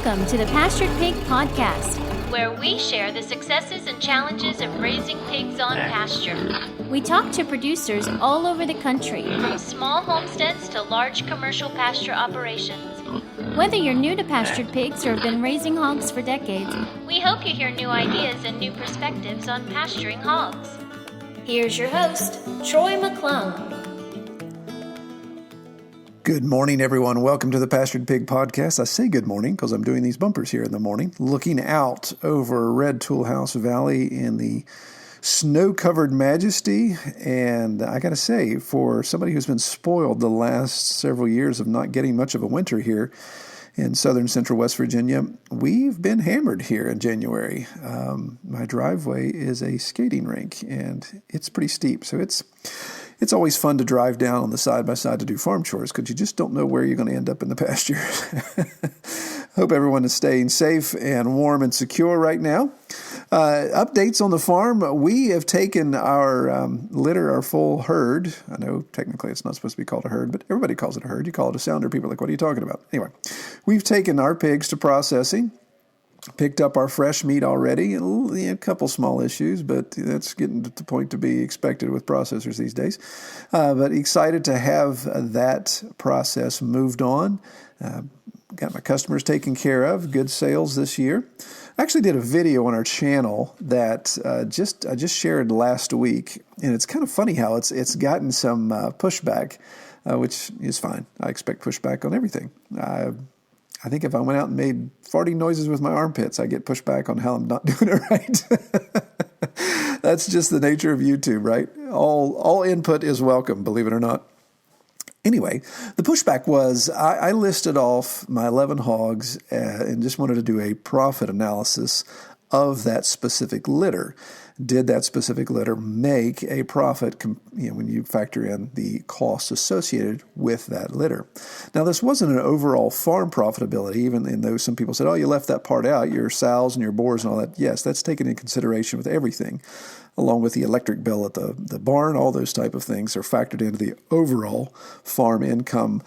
Welcome to the Pastured Pig Podcast, where we share the successes and challenges of raising pigs on pasture. We talk to producers all over the country, from small homesteads to large commercial pasture operations. Whether you're new to pastured pigs or have been raising hogs for decades, we hope you hear new ideas and new perspectives on pasturing hogs. Here's your host, Troy McClung. Good morning, everyone. Welcome to the Pastured Pig Podcast. I say good morning because I'm doing these bumpers here in the morning, looking out over Red Tool House Valley in the snow-covered majesty. And I got to say, for somebody who's been spoiled the last several years of not getting much of a winter here in southern central West Virginia, we've been hammered here in January. My driveway is a skating rink, and it's pretty steep, so it's always fun to drive down on the side-by-side to do farm chores because you just don't know where you're going to end up in the pasture. Hope everyone is staying safe and warm and secure right now. Updates on the farm. We have taken our litter, our full herd. I know technically it's not supposed to be called a herd, but everybody calls it a herd. You call it a sounder. People are like, what are you talking about? Anyway, we've taken our pigs to processing. Picked up our fresh meat already. A couple small issues, but that's getting to the point to be expected with processors these days. But excited to have that process moved on. Got my customers taken care of. Good sales this year. I actually did a video on our channel that I just shared last week, and it's kind of funny how it's gotten some pushback, which is fine. I expect pushback on everything. I think if I went out and made farting noises with my armpits, I get pushed back on how I'm not doing it right. That's just the nature of YouTube, right? All input is welcome, believe it or not. Anyway, the pushback was I listed off my 11 hogs and just wanted to do a profit analysis of that specific litter. Did that specific litter make a profit when you factor in the costs associated with that litter? Now, this wasn't an overall farm profitability, even though some people said, oh, you left that part out, your sows and your boars and all that. Yes, that's taken into consideration with everything, along with the electric bill at the barn. All those type of things are factored into the overall farm income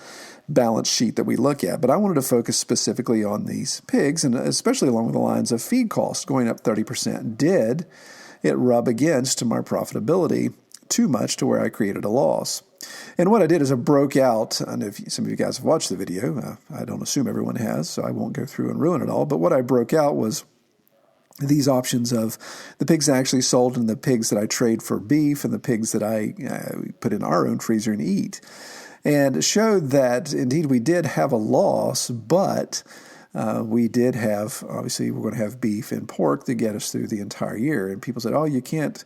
balance sheet that we look at. But I wanted to focus specifically on these pigs, and especially along the lines of feed costs going up 30%. Did it rub against my profitability too much to where I created a loss? And what I did is I broke out, and if some of you guys have watched the video, I don't assume everyone has, so I won't go through and ruin it all, but what I broke out was these options of the pigs I actually sold and the pigs that I trade for beef and the pigs that I put in our own freezer and eat. And showed that, indeed, we did have a loss, but we did have, obviously, we're going to have beef and pork to get us through the entire year. And people said, oh, you can't,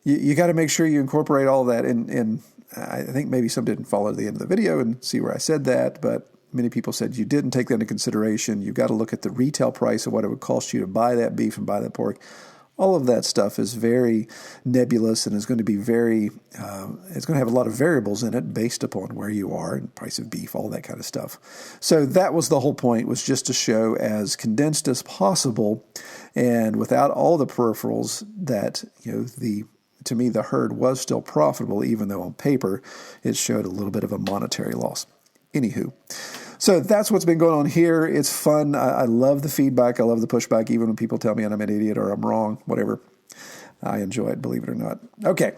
you got to make sure you incorporate all that. And I think maybe some didn't follow the end of the video and see where I said that, but many people said you didn't take that into consideration. You've got to look at the retail price of what it would cost you to buy that beef and buy that pork. All of that stuff is very nebulous and is going to be it's going to have a lot of variables in it based upon where you are and price of beef, all that kind of stuff. So that was the whole point, was just to show as condensed as possible and without all the peripherals that, to me, the herd was still profitable, even though on paper it showed a little bit of a monetary loss. Anywho. So that's what's been going on here. It's fun. I love the feedback. I love the pushback, even when people tell me I'm an idiot or I'm wrong, whatever. I enjoy it, believe it or not. Okay.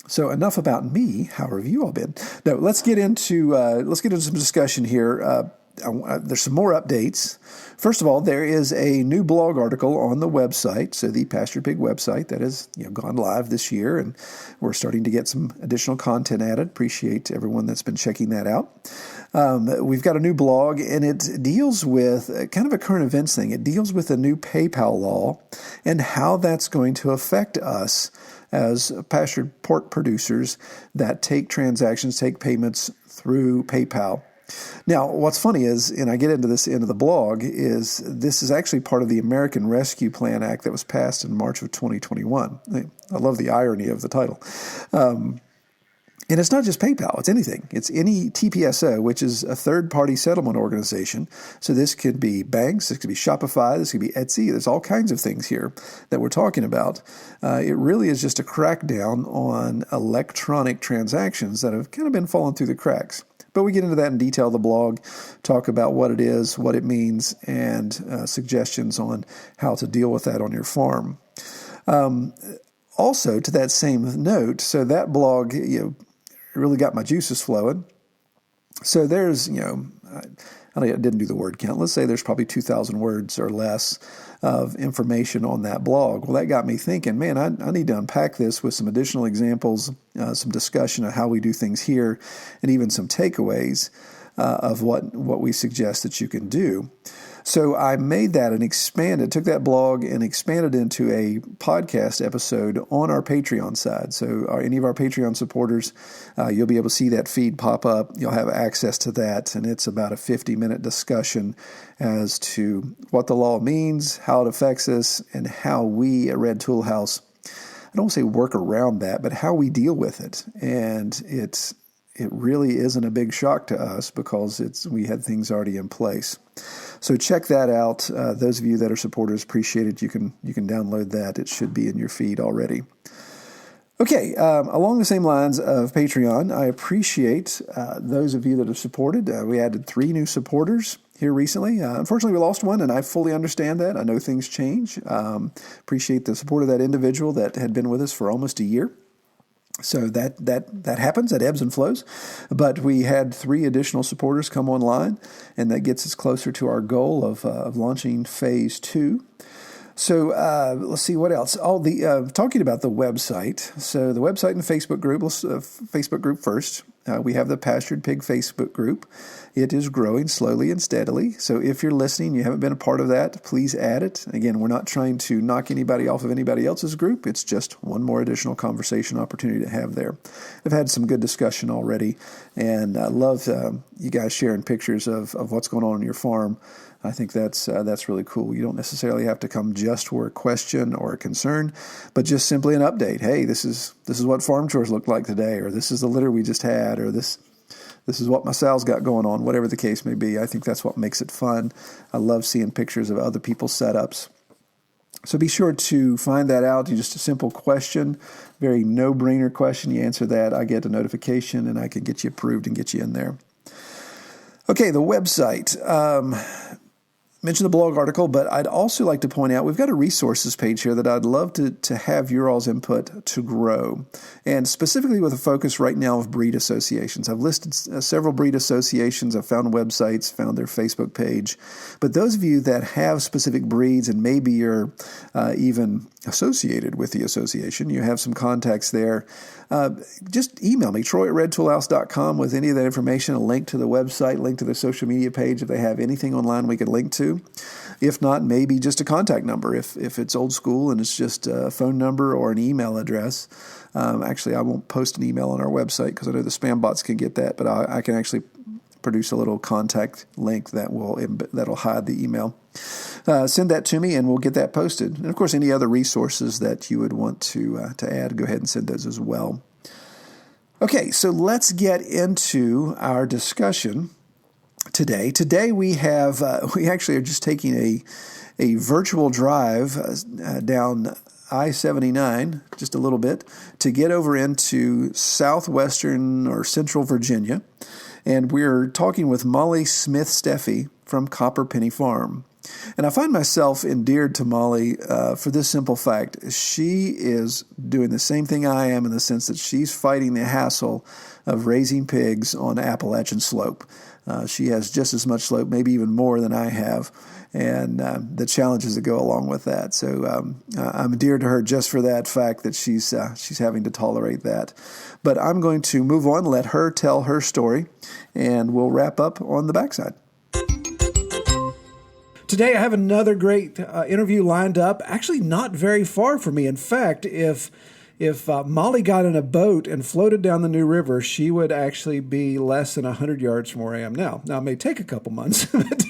So enough about me. How have you all been? No, let's get into some discussion here. There's some more updates. First of all, there is a new blog article on the website, so the Pastured Pig website that has gone live this year, and we're starting to get some additional content added. Appreciate everyone that's been checking that out. We've got a new blog, and it deals with kind of a current events thing. It deals with the new PayPal law and how that's going to affect us as pastured pork producers that take payments through PayPal. Now, what's funny is, and I get into this into the blog, is this is actually part of the American Rescue Plan Act that was passed in March of 2021. I love the irony of the title. And it's not just PayPal, it's anything. It's any TPSO, which is a third-party settlement organization. So this could be banks, this could be Shopify, this could be Etsy. There's all kinds of things here that we're talking about. It really is just a crackdown on electronic transactions that have kind of been falling through the cracks. But we get into that in detail in the blog, talk about what it is, what it means, and suggestions on how to deal with that on your farm. Also, to that same note, so that blog, really got my juices flowing. So there's, I didn't do the word count. Let's say there's probably 2,000 words or less of information on that blog. Well, that got me thinking, man, I need to unpack this with some additional examples, some discussion of how we do things here, and even some takeaways of what we suggest that you can do. So I made that and took that blog and expanded into a podcast episode on our Patreon side. So any of our Patreon supporters, you'll be able to see that feed pop up. You'll have access to that, and it's about a 50-minute discussion as to what the law means, how it affects us, and how we at Red Tool House, I don't want to say work around that, but how we deal with it. And it really isn't a big shock to us because we had things already in place. So check that out. Those of you that are supporters, appreciate it. You can download that. It should be in your feed already. Okay, along the same lines of Patreon, I appreciate those of you that have supported. We added 3 new supporters here recently. Unfortunately, we lost one, and I fully understand that. I know things change. Appreciate the support of that individual that had been with us for almost a year. So that happens, that ebbs and flows. But we had 3 additional supporters come online, and that gets us closer to our goal of launching phase 2. So let's see what else. Talking about the website. So the website and Facebook group. Let's Facebook group first. We have the Pastured Pig Facebook group. It is growing slowly and steadily. So if you're listening, you haven't been a part of that, please add it. Again, we're not trying to knock anybody off of anybody else's group. It's just one more additional conversation opportunity to have there. I've had some good discussion already, and I love you guys sharing pictures of what's going on your farm. I think that's really cool. You don't necessarily have to come just for a question or a concern, but just simply an update. Hey, this is what farm chores look like today, or this is the litter we just had, or this is what my sow's got going on, whatever the case may be. I think that's what makes it fun. I love seeing pictures of other people's setups. So be sure to find that out. Just a simple question, very no-brainer question. You answer that, I get a notification, and I can get you approved and get you in there. Okay, the website. Mentioned the blog article, but I'd also like to point out we've got a resources page here that I'd love to have your all's input to grow, and specifically with a focus right now of breed associations. I've listed several breed associations. I've found websites, found their Facebook page, but those of you that have specific breeds and maybe you're even associated with the association, you have some contacts there, just email me, troy@redtoolhouse.com, with any of that information, a link to the website, link to the social media page if they have anything online we could link to. If not, maybe just a contact number. If it's old school and it's just a phone number or an email address. Actually, I won't post an email on our website because I know the spam bots can get that, but I can actually produce a little contact link that'll hide the email. Send that to me and we'll get that posted. And of course, any other resources that you would want to add, go ahead and send those as well. Okay, so let's get into our discussion today. Today we actually are just taking a virtual drive down I-79 just a little bit to get over into southwestern or central Virginia. And we're talking with Mollie Smith-Steffey from Copper Penny Farm. And I find myself endeared to Mollie for this simple fact. She is doing the same thing I am in the sense that she's fighting the hassle of raising pigs on Appalachian slope. She has just as much slope, maybe even more than I have, and the challenges that go along with that. So I'm endeared to her just for that fact that she's having to tolerate that. But I'm going to move on, let her tell her story, and we'll wrap up on the backside. Today I have another great interview lined up, actually not very far from me. In fact, if Mollie got in a boat and floated down the New River, she would actually be less than 100 yards from where I am now. Now, it may take a couple months, but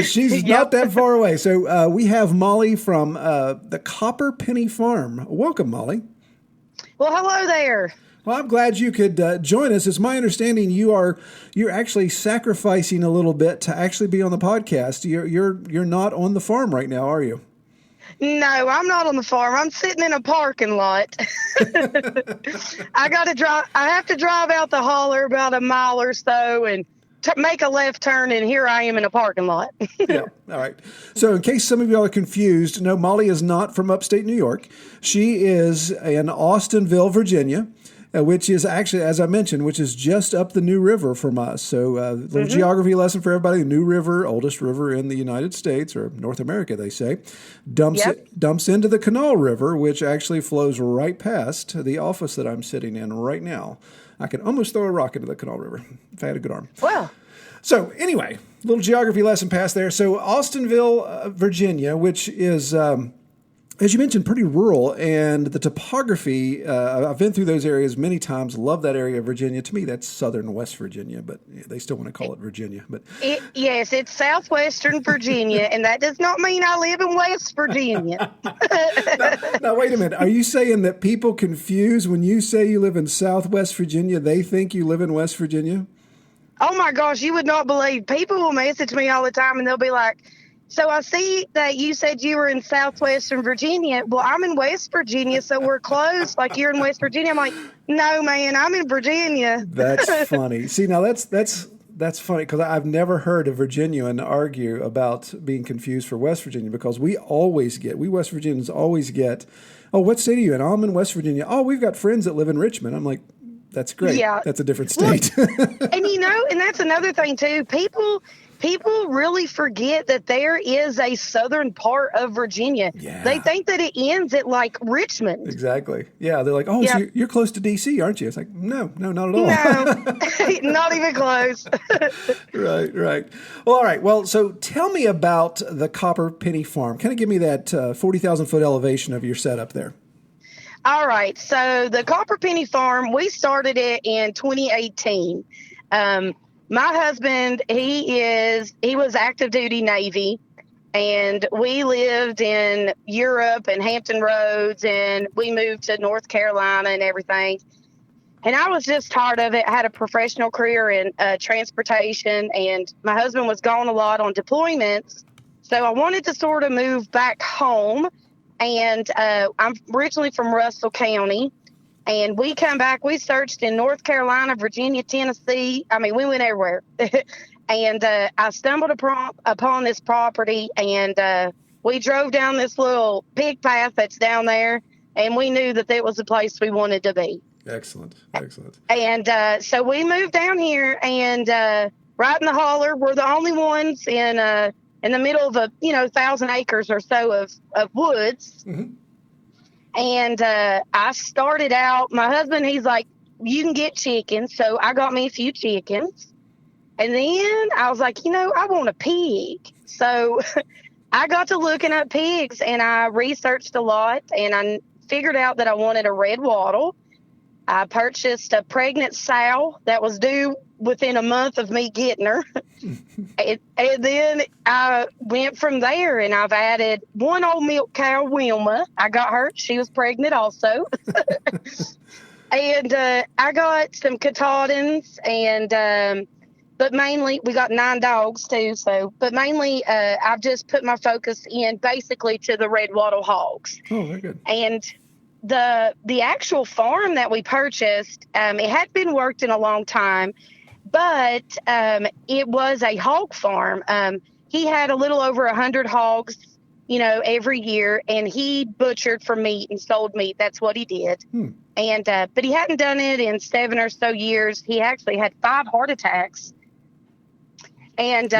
she's not that far away. So we have Mollie from the Copper Penny Farm. Welcome, Mollie. Well, hello there. Well, I'm glad you could join us. It's my understanding you're actually sacrificing a little bit to actually be on the podcast. You're not on the farm right now, are you? No, I'm not on the farm. I'm sitting in a parking lot. I have to drive out the holler about a mile or so and make a left turn, and here I am in a parking lot. Yeah. All right. So in case some of y'all are confused, no, Mollie is not from upstate New York. She is in Austinville, Virginia, which is actually, as I mentioned, which is just up the New River from us. So a little geography lesson for everybody. The New River, oldest river in the United States, or North America, they say, dumps into the Canal River, which actually flows right past the office that I'm sitting in right now. I can almost throw a rock into the Canal River if I had a good arm. Wow. So anyway, little geography lesson passed there. So Austinville, Virginia, which is, as you mentioned, pretty rural, and the topography, I've been through those areas many times, love that area of Virginia. To me, that's southern West Virginia, but they still want to call it Virginia. But yes, it's southwestern Virginia, and that does not mean I live in West Virginia. Now, wait a minute. Are you saying that people confuse when you say you live in southwest Virginia, they think you live in West Virginia? Oh, my gosh, you would not believe. People will message me all the time, and they'll be like, so I see that you said you were in southwestern Virginia. Well, I'm in West Virginia, so we're close. Like, you're in West Virginia. I'm like, no, man, I'm in Virginia. That's funny. See, now that's funny because I've never heard a Virginian argue about being confused for West Virginia, because we West Virginians always get, oh, what state are you in? Oh, I'm in West Virginia. Oh, we've got friends that live in Richmond. I'm like, that's great. Yeah. That's a different state. Well, and that's another thing, too. People really forget that there is a southern part of Virginia. Yeah. They think that it ends at, like, Richmond. Exactly. Yeah, they're like, oh, so you're close to D.C., aren't you? It's like, no, not at all. No, not even close. Right. Well, all right. Well, so tell me about the Copper Penny Farm. Kind of give me that 40,000-foot elevation of your setup there. All right. So the Copper Penny Farm, we started it in 2018. My husband, he was active duty Navy, and we lived in Europe and Hampton Roads, and we moved to North Carolina and everything. And I was just tired of it. I had a professional career in transportation, and my husband was gone a lot on deployments. So I wanted to sort of move back home. And I'm originally from Russell County. And we come back, we searched in North Carolina, Virginia, Tennessee. I mean, we went everywhere. And I stumbled upon this property, and we drove down this little pig path that's down there, and we knew that was the place we wanted to be. Excellent. And so we moved down here, and right in the holler, we're the only ones in the middle of 1,000 acres or so of woods. Mm-hmm. And I started out, my husband, he's like, you can get chickens. So I got me a few chickens. And then I was like, I want a pig. So I got to looking up pigs, and I researched a lot, and I figured out that I wanted a red wattle. I purchased a pregnant sow that was due within a month of me getting her. and then I went from there, and I've added one old milk cow, Wilma. I got her. She was pregnant also. And I got some Katahdins, and but mainly we got 9 dogs too. But mainly I've just put my focus in basically to the red wattle hogs. Oh, very good. And the actual farm that we purchased, it had been worked in a long time, but it was a hog farm. He had a little over 100 hogs, every year, and he butchered for meat and sold meat. That's what he did. And but he hadn't done it in 7 or so years. He actually had 5 heart attacks. And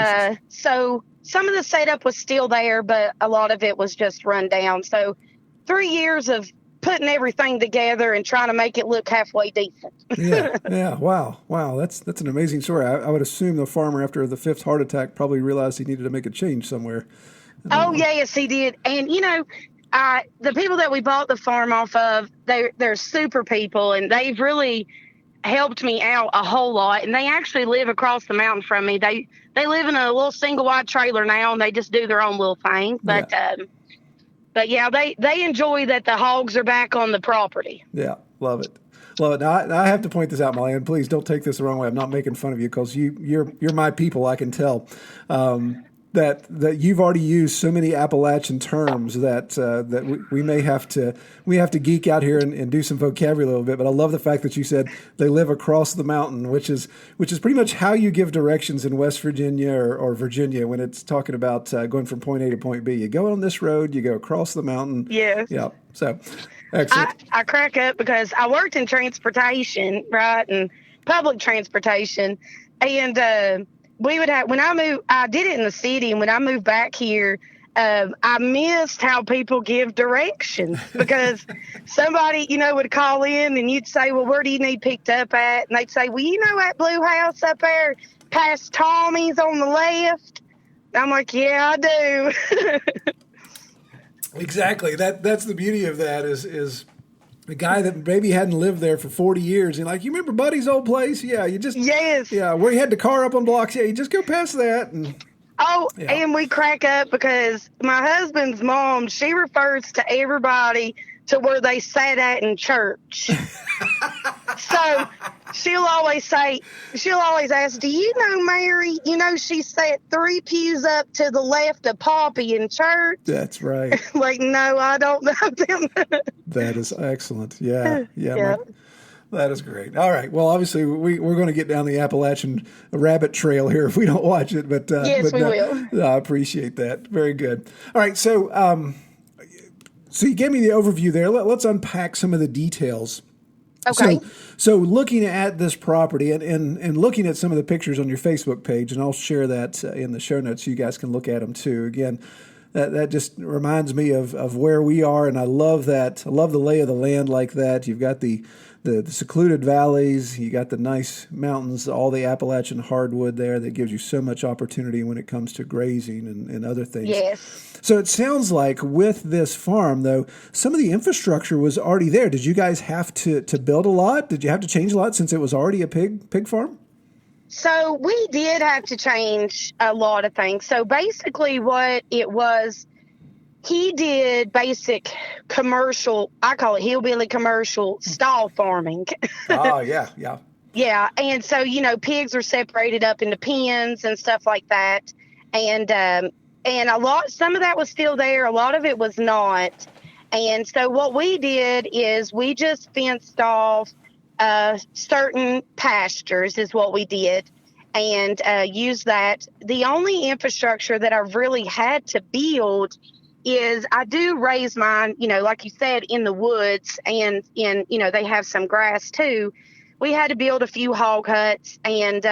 so some of the setup was still there, but a lot of it was just run down. So 3 years of putting everything together and trying to make it look halfway decent. Yeah. Wow. That's an amazing story. I would assume the farmer, after the 5th heart attack, probably realized he needed to make a change somewhere. Oh, yes, he did. And, the people that we bought the farm off of, they're super people, and they've really helped me out a whole lot. And they actually live across the mountain from me. They live in a little single wide trailer now, and they just do their own little thing. But, But yeah, they enjoy that the hogs are back on the property. Yeah, love it. Well, now I have to point this out, Mollie, and please don't take this the wrong way. I'm not making fun of you because you're my people. I can tell that you've already used so many Appalachian terms that we may have to geek out here and do some vocabulary a little bit. But I love the fact that you said they live across the mountain, which is pretty much how you give directions in West Virginia or Virginia when it's talking about going from point A to point B. You go on this road, you go across the mountain. Yes. Yeah. So. Excellent. I crack up because I worked in transportation, right, and public transportation, and we would have, when I moved, I did it in the city, and when I moved back here, I missed how people give directions because somebody, would call in and you'd say, well, where do you need picked up at? And they'd say, well, that blue house up there past Tommy's on the left? I'm like, yeah, I do. Exactly. That's the beauty of that is the guy that maybe hadn't lived there for 40 years. And like, you remember Buddy's old place? Yeah, yes. Yeah, where he had the car up on blocks. Yeah, you just go past that. And we crack up because my husband's mom, she refers to everybody to where they sat at in church. So she'll always ask, do you know Mary? She sat 3 pews up to the left of Poppy in church. That's right. Like, no, I don't know them. That is excellent. Yeah. That is great. All right. Well, obviously, we're going to get down the Appalachian rabbit trail here if we don't watch it. But yes, we will. I appreciate that. Very good. All right. So you gave me the overview there. Let's unpack some of the details. Okay. So looking at this property and looking at some of the pictures on your Facebook page, and I'll share that in the show notes so you guys can look at them too. Again, that just reminds me of where we are, and I love that. I love the lay of the land like that. You've got the secluded valleys, you got the nice mountains, all the Appalachian hardwood there that gives you so much opportunity when it comes to grazing and other things. Yes. So it sounds like with this farm, though, some of the infrastructure was already there. Did you guys have to build a lot? Did you have to change a lot since it was already a pig farm? So we did have to change a lot of things. So basically what it was, he did basic commercial, I call it hillbilly commercial stall farming. Oh, yeah. Yeah. And so, pigs are separated up into pens and stuff like that. And some of that was still there. A lot of it was not. And so what we did is we just fenced off certain pastures is what we did, and used that. The only infrastructure that I've really had to build is I do raise mine, like you said, in the woods, and they have some grass too. We had to build a few hog huts, and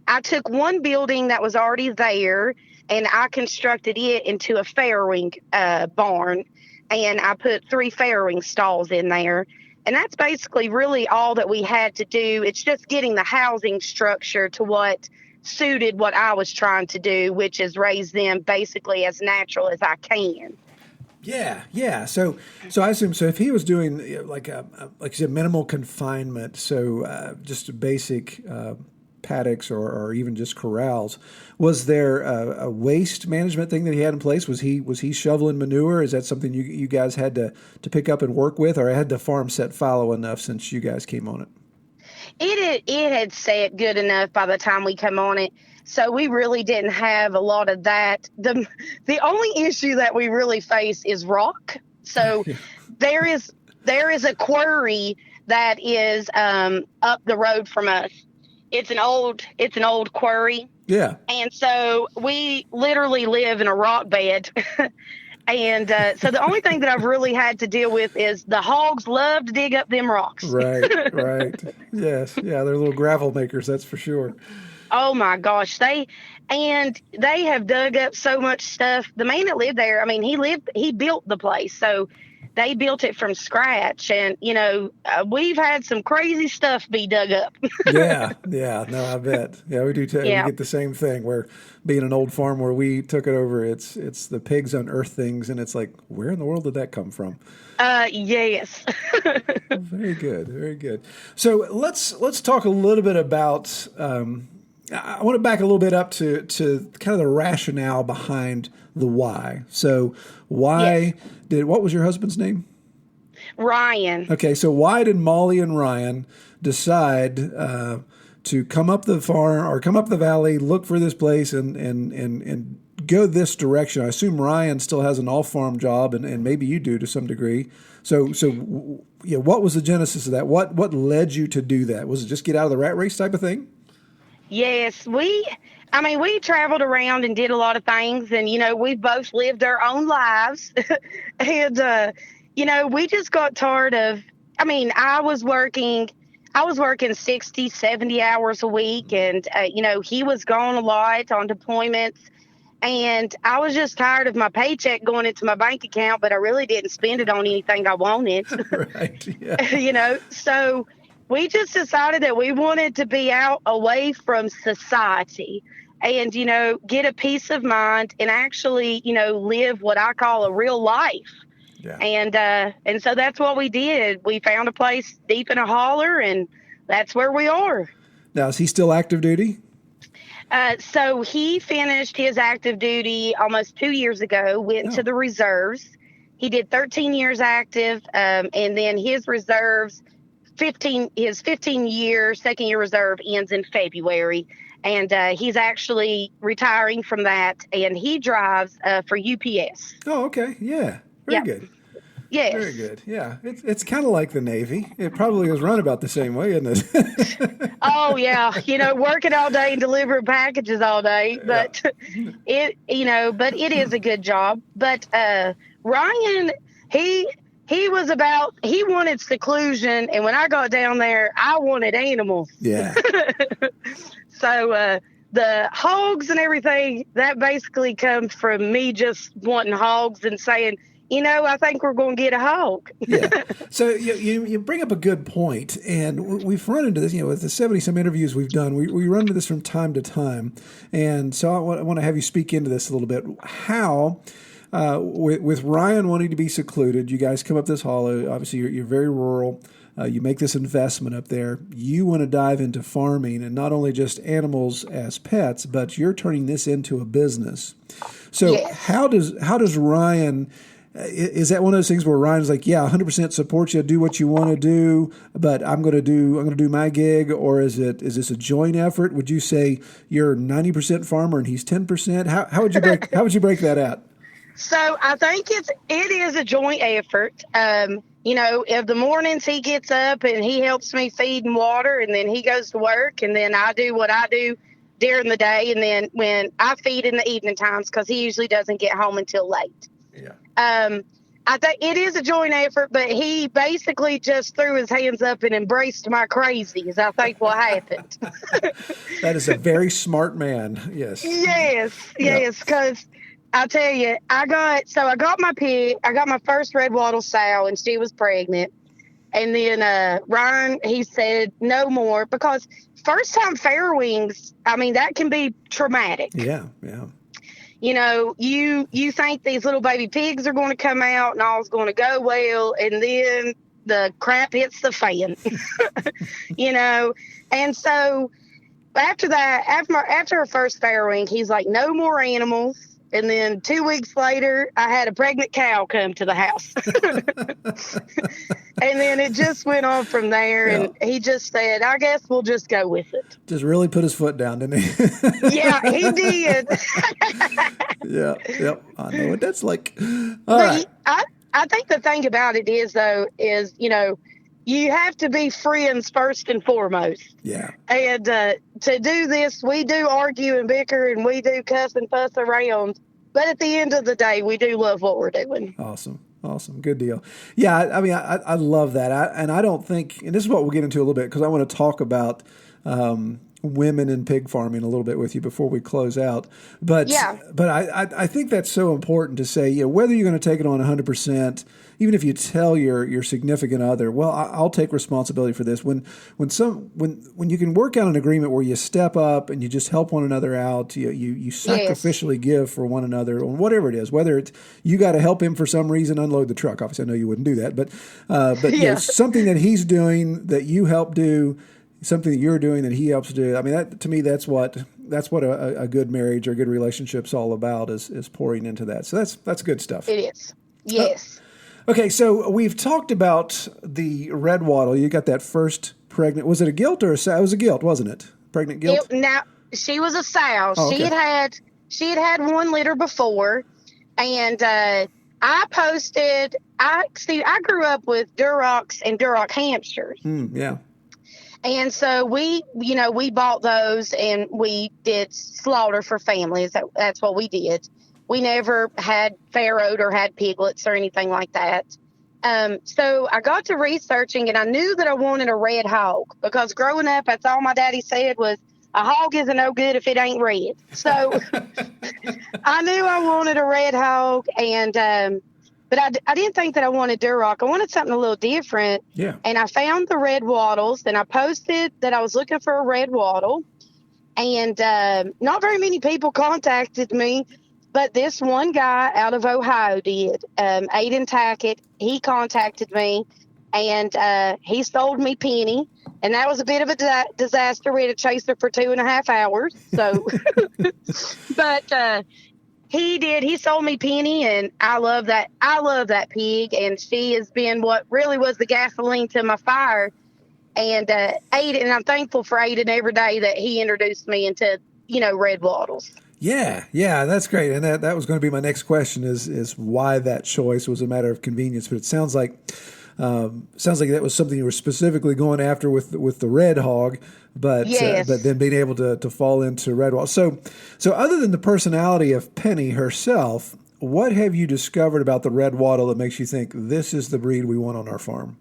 I took one building that was already there and I constructed it into a farrowing barn, and I put 3 farrowing stalls in there. And that's basically really all that we had to do. It's just getting the housing structure to what suited what I was trying to do, which is raise them basically as natural as I can. Yeah. So I assume, so if he was doing like you said, minimal confinement, so just a basic paddocks or even just corrals, was there a waste management thing that he had in place? Was he shoveling manure? Is that something you guys had to pick up and work with, or had the farm set fallow enough since you guys came on it? It had set good enough by the time we come on it, so we really didn't have a lot of that. The only issue that we really face is rock. So there is a quarry that is up the road from us. It's an old quarry. Yeah. And so we literally live in a rock bed. And so the only thing that I've really had to deal with is the hogs love to dig up them rocks. Right. Yes. Yeah, they're little gravel makers, that's for sure. Oh my gosh. They have dug up so much stuff. The man that lived there, he built the place. So they built it from scratch, and we've had some crazy stuff be dug up. Yeah, no, I bet. Yeah, we do too. Yeah. We get the same thing. Where being an old farm where we took it over, it's the pigs unearth things, and it's like, where in the world did that come from? Yes. Very good. So let's talk a little bit about. I want to back a little bit up to kind of the rationale behind the why. So why what was your husband's name? Ryan. Okay, so why did Mollie and Ryan decide to come up the farm or come up the valley, look for this place, and go this direction? I assume Ryan still has an off-farm job, and maybe you do to some degree. So what was the genesis of that? What led you to do that? Was it just get out of the rat race type of thing? Yes, we traveled around and did a lot of things, and, we both lived our own lives. And, we just got tired of, I was working 60, 70 hours a week, and, he was gone a lot on deployments, and I was just tired of my paycheck going into my bank account, but I really didn't spend it on anything I wanted. Right, yeah. So we just decided that we wanted to be out away from society and, get a peace of mind and actually, live what I call a real life. Yeah. And so that's what we did. We found a place deep in a holler, and that's where we are. Now, is he still active duty? So he finished his active duty almost 2 years ago, went to the reserves. He did 13 years active, and then his reserves, his 15-year second year reserve ends in February. And he's actually retiring from that, and he drives for UPS. Oh, okay. Yeah. Very good. Yes. Very good. Yeah. It's kind of like the Navy. It probably is run about the same way, isn't it? Oh, yeah. Working all day and delivering packages all day. But it is a good job. But Ryan, he wanted seclusion. And when I got down there, I wanted animals. Yeah. So the hogs and everything, that basically comes from me just wanting hogs and saying, I think we're going to get a hog. Yeah. So you bring up a good point, and we've run into this, with the 70-some interviews we've done, we run into this from time to time. And so I want to have you speak into this a little bit. How, with Ryan wanting to be secluded, you guys come up this hollow, obviously you're very rural, you make this investment up there, you want to dive into farming, and not only just animals as pets, but you're turning this into a business. So yes. How does Ryan... Is that one of those things where Ryan's like, yeah, 100% support you, do what you want to do, but I'm going to do my gig? Or is this a joint effort? Would you say you're 90% farmer and he's 10%? How would you break that out? So I think it is a joint effort. If the mornings he gets up and he helps me feed and water, and then he goes to work, and then I do what I do during the day, and then when I feed in the evening times, because he usually doesn't get home until late. Yeah. I think it is a joint effort, but he basically just threw his hands up and embraced my crazy, is I think what happened. That is a very smart man. Yes. Yes, because I'll tell you, I got my pig, I got my first red wattle sow, and she was pregnant. And then Ryan, he said no more, because first time farrowings, that can be traumatic. Yeah. You think these little baby pigs are going to come out and all's going to go well, and then the crap hits the fan. And so after that, after our first farrowing, he's like, no more animals. And then 2 weeks later, I had a pregnant cow come to the house. And then it just went on from there. Yeah. And he just said, I guess we'll just go with it. Just really put his foot down, didn't he? Yeah, he did. Yeah. Yep. I know what that's like. But I think the thing about it is, you have to be friends first and foremost. Yeah. And to do this, we do argue and bicker, and we do cuss and fuss around. But at the end of the day, we do love what we're doing. Awesome. Good deal. Yeah, I love that. And I don't think, and this is what we'll get into a little bit, because I want to talk about women in pig farming a little bit with you before we close out. But I think that's so important to say, whether you're going to take it on 100%, even if you tell your significant other, well, I'll take responsibility for this. When you can work out an agreement where you step up and you just help one another out, you sacrificially give for one another, or whatever it is, whether it's you got to help him for some reason unload the truck. Obviously, I know you wouldn't do that, but something that he's doing that you help do, something that you're doing that he helps do. That to me, that's what a good marriage or a good relationship's all about, is pouring into that. So that's good stuff. It is. Yes. Okay, so we've talked about the red wattle. You got that first pregnant. Was it a gilt or a sow? It was a gilt, wasn't it? Pregnant gilt? Now, she was a sow. Oh, okay. She had had 1 litter before, and I posted. I grew up with Durocs and Duroc hamsters. Yeah. And so we bought those and we did slaughter for families. That's what we did. We never had farrowed or had piglets or anything like that. So I got to researching and I knew that I wanted a red hog because growing up, that's all my daddy said was a hog isn't no good if it ain't red. So I knew I wanted a red hog but I didn't think that I wanted Duroc. I wanted something a little different. Yeah. And I found the red wattles and I posted that I was looking for a red wattle. And not very many people contacted me, but this one guy out of Ohio did. Aiden Tackett, he contacted me and he sold me Penny. And that was a bit of a disaster. We had to chase her for 2.5 hours. So, but he did. He sold me Penny, and I love that. I love that pig, and she has been what really was the gasoline to my fire. And Aiden, and I'm thankful for Aiden every day that he introduced me into, red wattles. Yeah, that's great. And that was going to be my next question is why that choice was a matter of convenience. But it sounds like that was something you were specifically going after with the red hog, but yes. But then being able to fall into red wattle. So other than the personality of Penny herself, what have you discovered about the red wattle that makes you think this is the breed we want on our farm?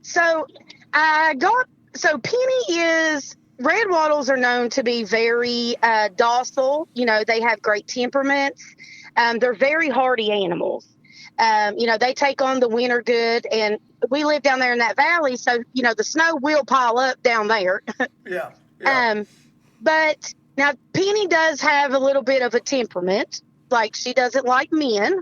So Penny is. Red wattles are known to be very docile. They have great temperaments. They're very hardy animals. They take on the winter good, and we live down there in that valley, so the snow will pile up down there. Yeah. But now Penny does have a little bit of a temperament, like she doesn't like men.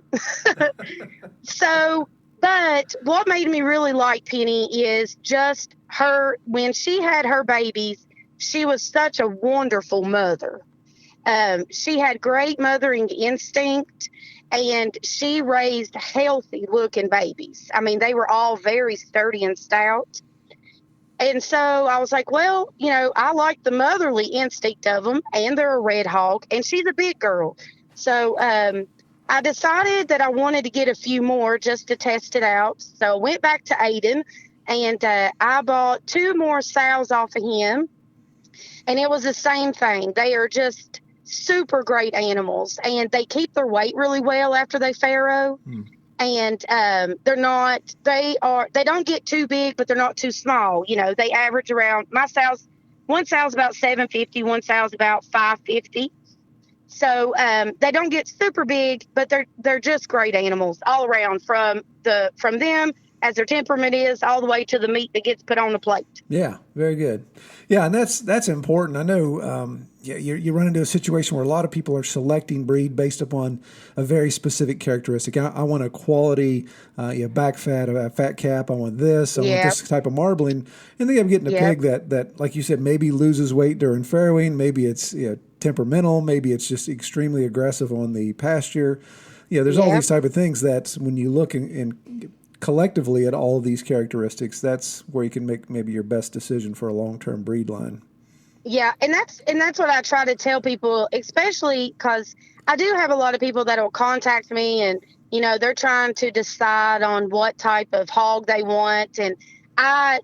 But what made me really like Penny is just her. When she had her babies, she was such a wonderful mother. She had great mothering instinct, and she raised healthy-looking babies. I mean, they were all very sturdy and stout. And so I was like, well, I like the motherly instinct of them, and they're a red hog, and she's a big girl. So I decided that I wanted to get a few more just to test it out. So I went back to Aiden, and I bought 2 more sows off of him. And it was the same thing. They are just super great animals, and they keep their weight really well after they farrow. And they don't get too big, but they're not too small. They average around, one sow's about 750, one sow's about 550. So they don't get super big, but they're just great animals all around from them as their temperament is all the way to the meat that gets put on the plate. Yeah, very good. Yeah, and that's important. I know you run into a situation where a lot of people are selecting breed based upon a very specific characteristic. I want a quality back fat, a fat cap. I want this. I want this type of marbling. And then I'm getting a pig that, like you said, maybe loses weight during farrowing. Maybe it's temperamental. Maybe it's just extremely aggressive on the pasture. There's all these type of things that when you look in collectively at all of these characteristics, that's where you can make maybe your best decision for a long-term breed line. Yeah, and that's what I try to tell people, especially because I do have a lot of people that will contact me and, they're trying to decide on what type of hog they want. And I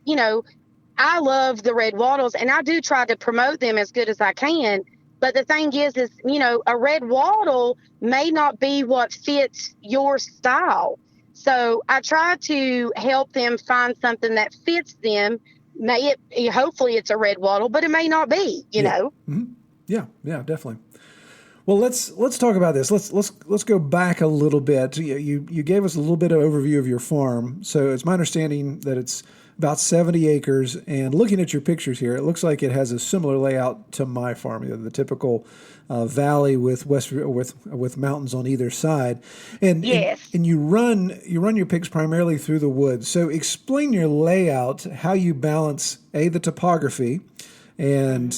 love the red wattles, and I do try to promote them as good as I can. But the thing is, a red wattle may not be what fits your style. So I try to help them find something that fits them. Hopefully it's a red wattle, but it may not be, know. Mm-hmm. Yeah, definitely. Well, let's talk about this. Let's go back a little bit. You gave us a little bit of overview of your farm. So it's my understanding that it's about 70 acres. And looking at your pictures here, it looks like it has a similar layout to my farm. The typical valley with mountains on either side. And you run your pigs primarily through the woods. So explain your layout, how you balance the topography, and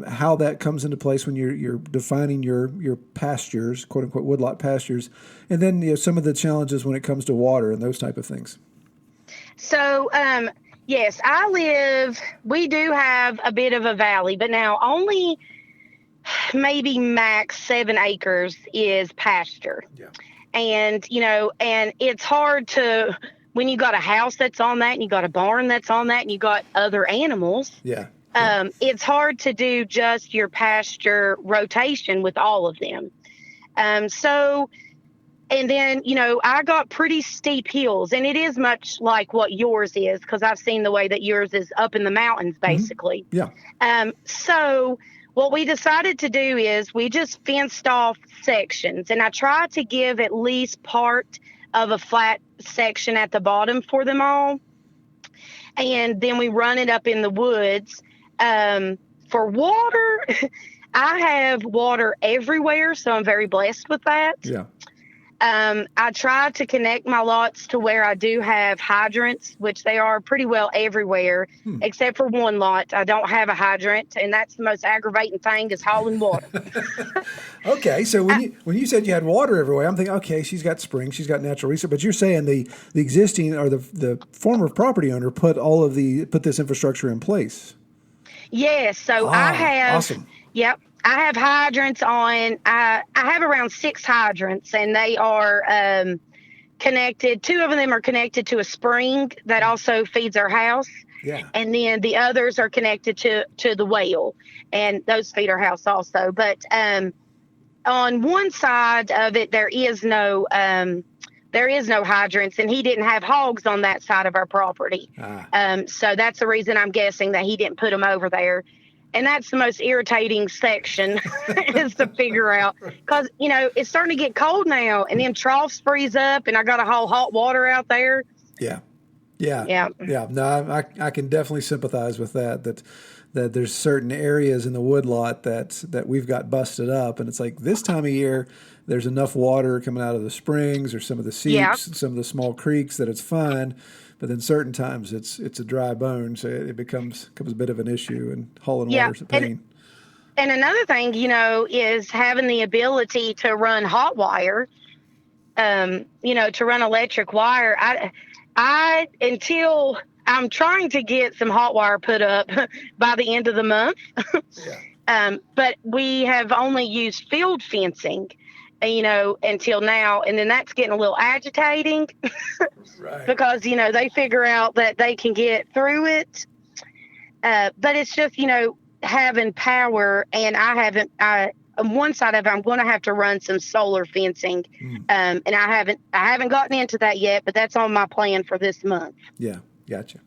how that comes into place when you're defining your pastures, quote unquote woodlot pastures, and then some of the challenges when it comes to water and those type of things. So, yes, we do have a bit of a valley, but now only maybe max 7 acres is pasture. Yeah. And, and it's hard when you got a house that's on that and you got a barn that's on that and you got other animals. Yeah. It's hard to do just your pasture rotation with all of them. And then, I got pretty steep hills, and it is much like what yours is, because I've seen the way that yours is up in the mountains, basically. Mm-hmm. Yeah. So what we decided to do is we just fenced off sections, and I tried to give at least part of a flat section at the bottom for them all. And then we run it up in the woods. For water, I have water everywhere, so I'm very blessed with that. Yeah. I try to connect my lots to where I do have hydrants, which they are pretty well everywhere, except for one lot. I don't have a hydrant, and that's the most aggravating thing is hauling water. Okay, so when you said you had water everywhere, I'm thinking, okay, she's got springs, she's got natural resources, but you're saying the existing or the former property owner put this infrastructure in place. Yes, so I have. Awesome. Yep. I have hydrants on. I have around 6 hydrants, and they are connected. 2 of them are connected to a spring that also feeds our house. Yeah. And then the others are connected to the well, and those feed our house also. But on one side of it, there is no hydrants, and he didn't have hogs on that side of our property. So that's the reason I'm guessing that he didn't put them over there. And that's the most irritating section is to figure out, because, it's starting to get cold now, and then troughs freeze up, and I got to haul hot water out there. Yeah. No, I can definitely sympathize with that there's certain areas in the woodlot that we've got busted up, and it's like this time of year, there's enough water coming out of the springs or some of the seeps, some of the small creeks that it's fine. But then certain times it's a dry bone, so it becomes a bit of an issue, and hauling water's a pain. And another thing, is having the ability to run hot wire, to run electric wire. Until I'm trying to get some hot wire put up by the end of the month. But we have only used field fencing, until now. And then that's getting a little agitating right. Because, they figure out that they can get through it. But it's just, having power, and on one side of it, I'm going to have to run some solar fencing. And I haven't gotten into that yet, but that's on my plan for this month. Yeah. Gotcha.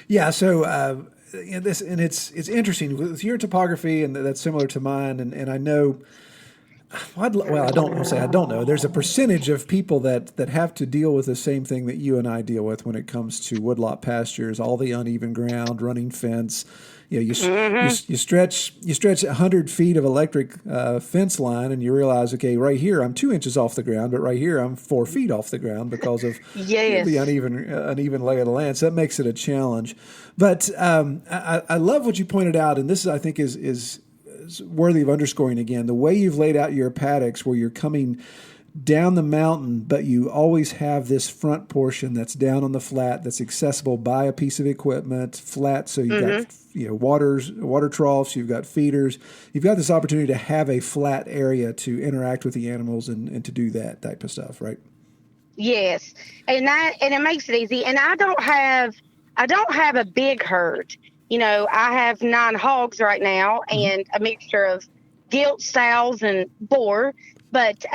Yeah. So, it's interesting with your topography, and that's similar to mine. And I know, I don't want to say I don't know. There's a percentage of people that have to deal with the same thing that you and I deal with when it comes to woodlot pastures, all the uneven ground, running fence. You stretch 100 feet of electric fence line, and you realize, okay, right here I'm 2 inches off the ground, but right here I'm 4 feet off the ground because of the uneven lay of the land. So that makes it a challenge. But I love what you pointed out, and this I think is worthy of underscoring again. The way you've laid out your paddocks, where you're coming down the mountain, but you always have this front portion that's down on the flat, that's accessible by a piece of equipment, flat. So you've got water troughs, you've got feeders, you've got this opportunity to have a flat area to interact with the animals and to do that type of stuff, right? Yes, and it makes it easy. And I don't have a big herd. I have 9 hogs right now, and a mixture of gilt, sows, and boar. But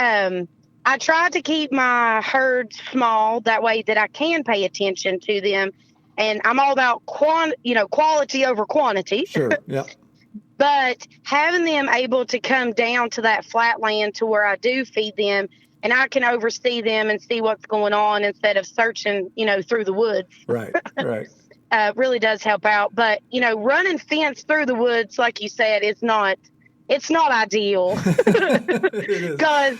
I try to keep my herds small, that way that I can pay attention to them. And I'm all about quality over quantity. Sure. Yeah. But having them able to come down to that flat land to where I do feed them, and I can oversee them and see what's going on instead of searching, through the woods. Right. Really does help out. But, running fence through the woods, like you said, it's not ideal. Because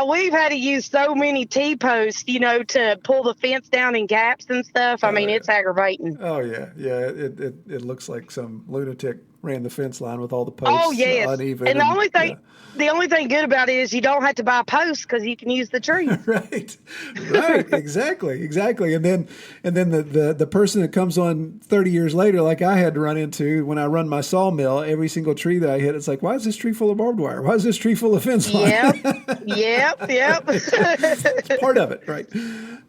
we've had to use so many T-posts, to pull the fence down in gaps and stuff. I mean, it's aggravating. Oh yeah. It looks like some lunatic ran the fence line with all the posts. Oh yes. Uneven. And the only thing good about it is you don't have to buy posts because you can use the trees. Right. Exactly. And then the person that comes on 30 years later, like I had to run into when I run my sawmill, every single tree that I hit, it's like, why is this tree full of barbed wire? Why is this tree full of fence line? Yep. It's part of it, right?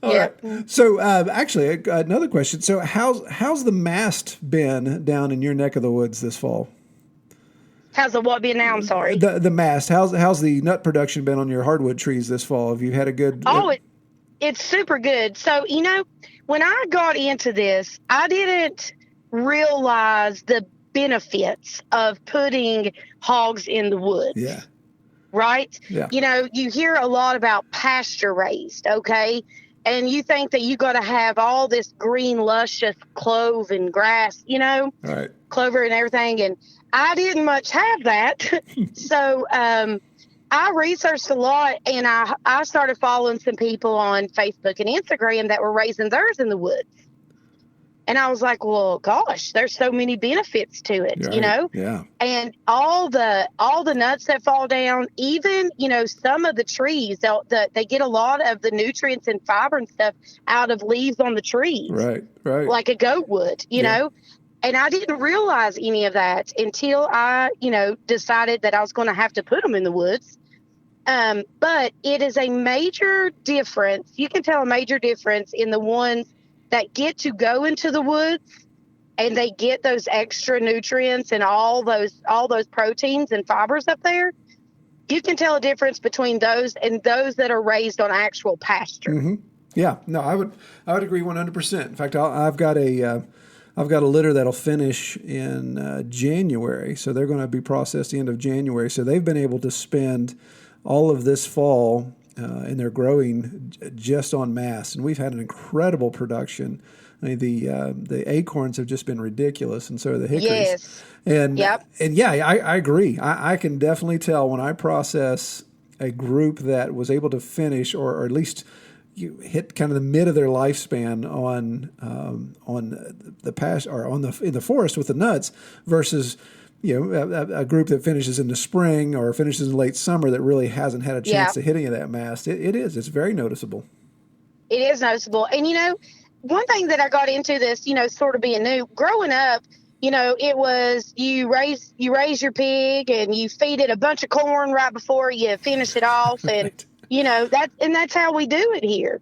All right. So actually, another question. So how's the mast been down in your neck of the woods this fall? How's the what been now? I'm sorry. The mast. How's the nut production been on your hardwood trees this fall? Have you had a good? It's super good. So when I got into this, I didn't realize the benefits of putting hogs in the woods. Yeah. Right. Yeah. You hear a lot about pasture raised. Okay. And you think that you got to have all this green, luscious clove and grass, Right. clover and everything. And I didn't much have that. So I researched a lot, and I started following some people on Facebook and Instagram that were raising theirs in the woods. And I was like, well, gosh, there's so many benefits to it, Right. Yeah. And all the nuts that fall down, even, some of the trees, they get a lot of the nutrients and fiber and stuff out of leaves on the trees. Right. Like a goat would, you know. And I didn't realize any of that until I, decided that I was going to have to put them in the woods. But it is a major difference. You can tell a major difference in the ones that get to go into the woods and they get those extra nutrients and all those proteins and fibers up there. You can tell a difference between those and those that are raised on actual pasture. Mm-hmm. Yeah, no, I would agree 100%. In fact, I've got a litter that'll finish in January, so they're going to be processed the end of January. So they've been able to spend all of this fall and they're growing just on mass, and we've had an incredible production. I mean, the acorns have just been ridiculous, and so are the hickories. Yes. And yeah, I agree. I can definitely tell when I process a group that was able to finish, or at least you hit kind of the mid of their lifespan on the past or in the forest with the nuts versus a group that finishes in the spring or finishes in late summer that really hasn't had a chance to hit any of that mast. It's very noticeable. It is noticeable. And one thing that I got into this, sort of being new, growing up, it was you raise your pig and you feed it a bunch of corn right before you finish it off. And, right. That's how we do it here.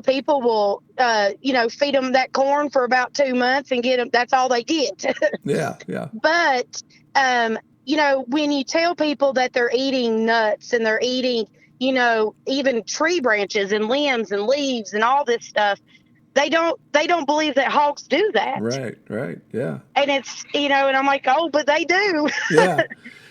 People will, feed them that corn for about 2 months and get them. That's all they get. Yeah. But, when you tell people that they're eating nuts and they're eating, even tree branches and limbs and leaves and all this stuff, they don't believe that hogs do that. Right. Yeah. And it's, and I'm like, oh, but they do. Yeah.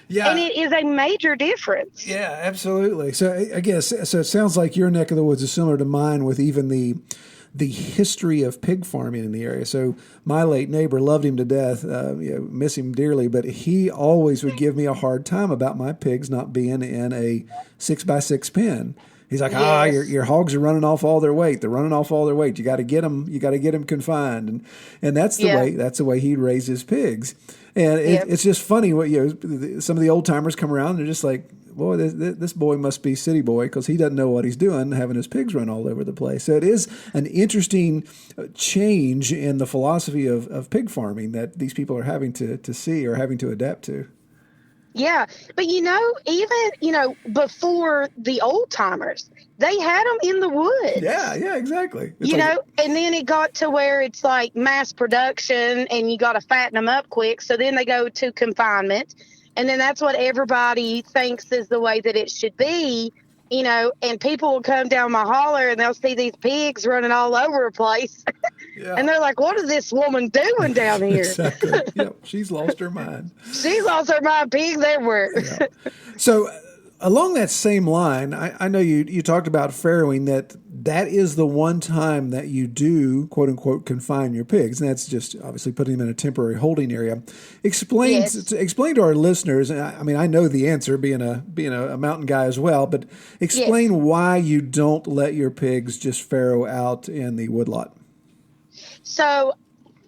Yeah. And it is a major difference. Yeah, absolutely. So I guess, it sounds like your neck of the woods is similar to mine with even the history of pig farming in the area. So my late neighbor, loved him to death, miss him dearly, but he always would give me a hard time about my pigs not being in a 6x6 pen. He's like, your hogs are running off all their weight. They're running off all their weight. You got to get them confined. And that's the way he raised his pigs. And it's just funny what, some of the old timers come around and they're just like, boy, this boy must be city boy because he doesn't know what he's doing, having his pigs run all over the place. So it is an interesting change in the philosophy of pig farming that these people are having to see or having to adapt to. Yeah. But, even, before the old timers, they had them in the woods. Yeah, exactly. And then it got to where it's like mass production and you got to fatten them up quick. So then they go to confinement. And then that's what everybody thinks is the way that it should be, and people will come down my holler and they'll see these pigs running all over the place. Yeah. And they're like, what is this woman doing down here? Exactly. She's lost her mind. She's lost her mind. Pigs everywhere. Yeah. So Along that same line, I know you talked about farrowing, that is the one time that you do, quote unquote, confine your pigs. And that's just obviously putting them in a temporary holding area. Explain to our listeners, I mean, I know the answer being a mountain guy as well, but explain why you don't let your pigs just farrow out in the woodlot. So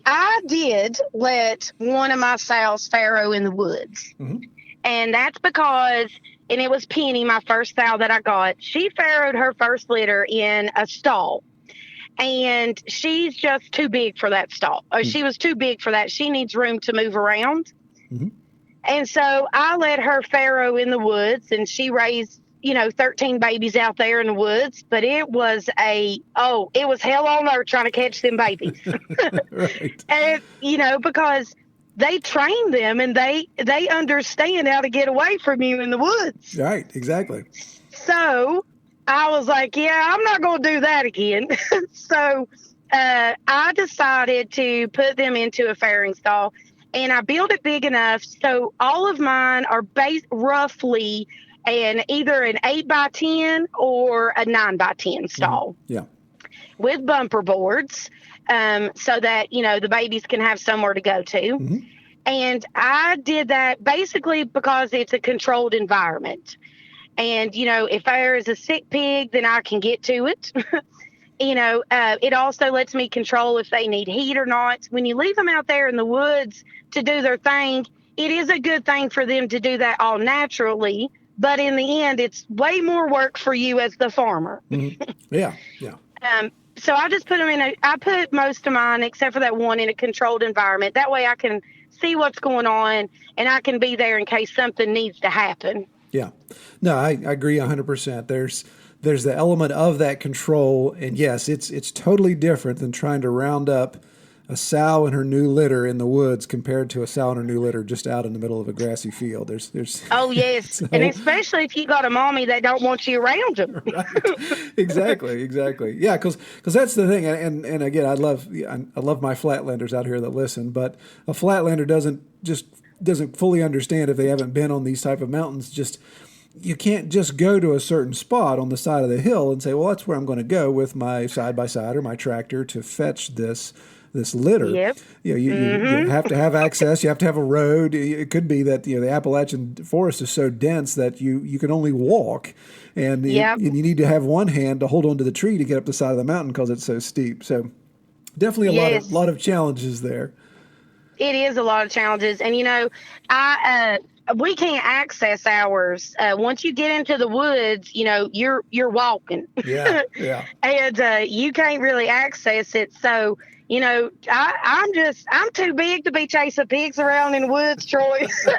I did let one of my sows farrow in the woods. Mm-hmm. And that's because, and it was Penny, my first sow that I got. She farrowed her first litter in a stall. And she's just too big for that stall. Or she was too big for that. She needs room to move around. Mm-hmm. And so I let her farrow in the woods, and she raised, 13 babies out there in the woods. But it was hell on earth trying to catch them babies. Right. And, because they train them and they understand how to get away from you in the woods. Right, exactly. So I was like, I'm not going to do that again. So I decided to put them into a farrowing stall, and I built it big enough so all of mine are roughly either an 8x10 or a 9x10 stall. Mm-hmm. Yeah. With bumper boards. So that, the babies can have somewhere to go to. Mm-hmm. And I did that basically because it's a controlled environment. And, if there is a sick pig, then I can get to it. It also lets me control if they need heat or not. When you leave them out there in the woods to do their thing, it is a good thing for them to do that all naturally. But in the end, it's way more work for you as the farmer. Mm-hmm. Yeah, yeah. So I just put them I put most of mine, except for that one, in a controlled environment. That way I can see what's going on, and I can be there in case something needs to happen. Yeah. No, I agree 100%. There's the element of that control, and yes, it's totally different than trying to round up a sow and her new litter in the woods compared to a sow and her new litter just out in the middle of a grassy field. There's Oh yes, and especially if you got a mommy that don't want you around them. Right. Exactly. Yeah, because that's the thing. And again, I love my flatlanders out here that listen, but a flatlander doesn't fully understand if they haven't been on these type of mountains. You can't just go to a certain spot on the side of the hill and say, well, that's where I'm going to go with my side-by-side or my tractor to fetch this litter. Yep. You have to have access. You have to have a road. It could be that the Appalachian forest is so dense that you can only walk, and you need to have one hand to hold onto the tree to get up the side of the mountain because it's so steep. So definitely a lot of challenges there. It is a lot of challenges, and we can't access ours. Once you get into the woods, you're walking. Yeah. And you can't really access it. So, I'm too big to be chasing pigs around in the woods, Troy. So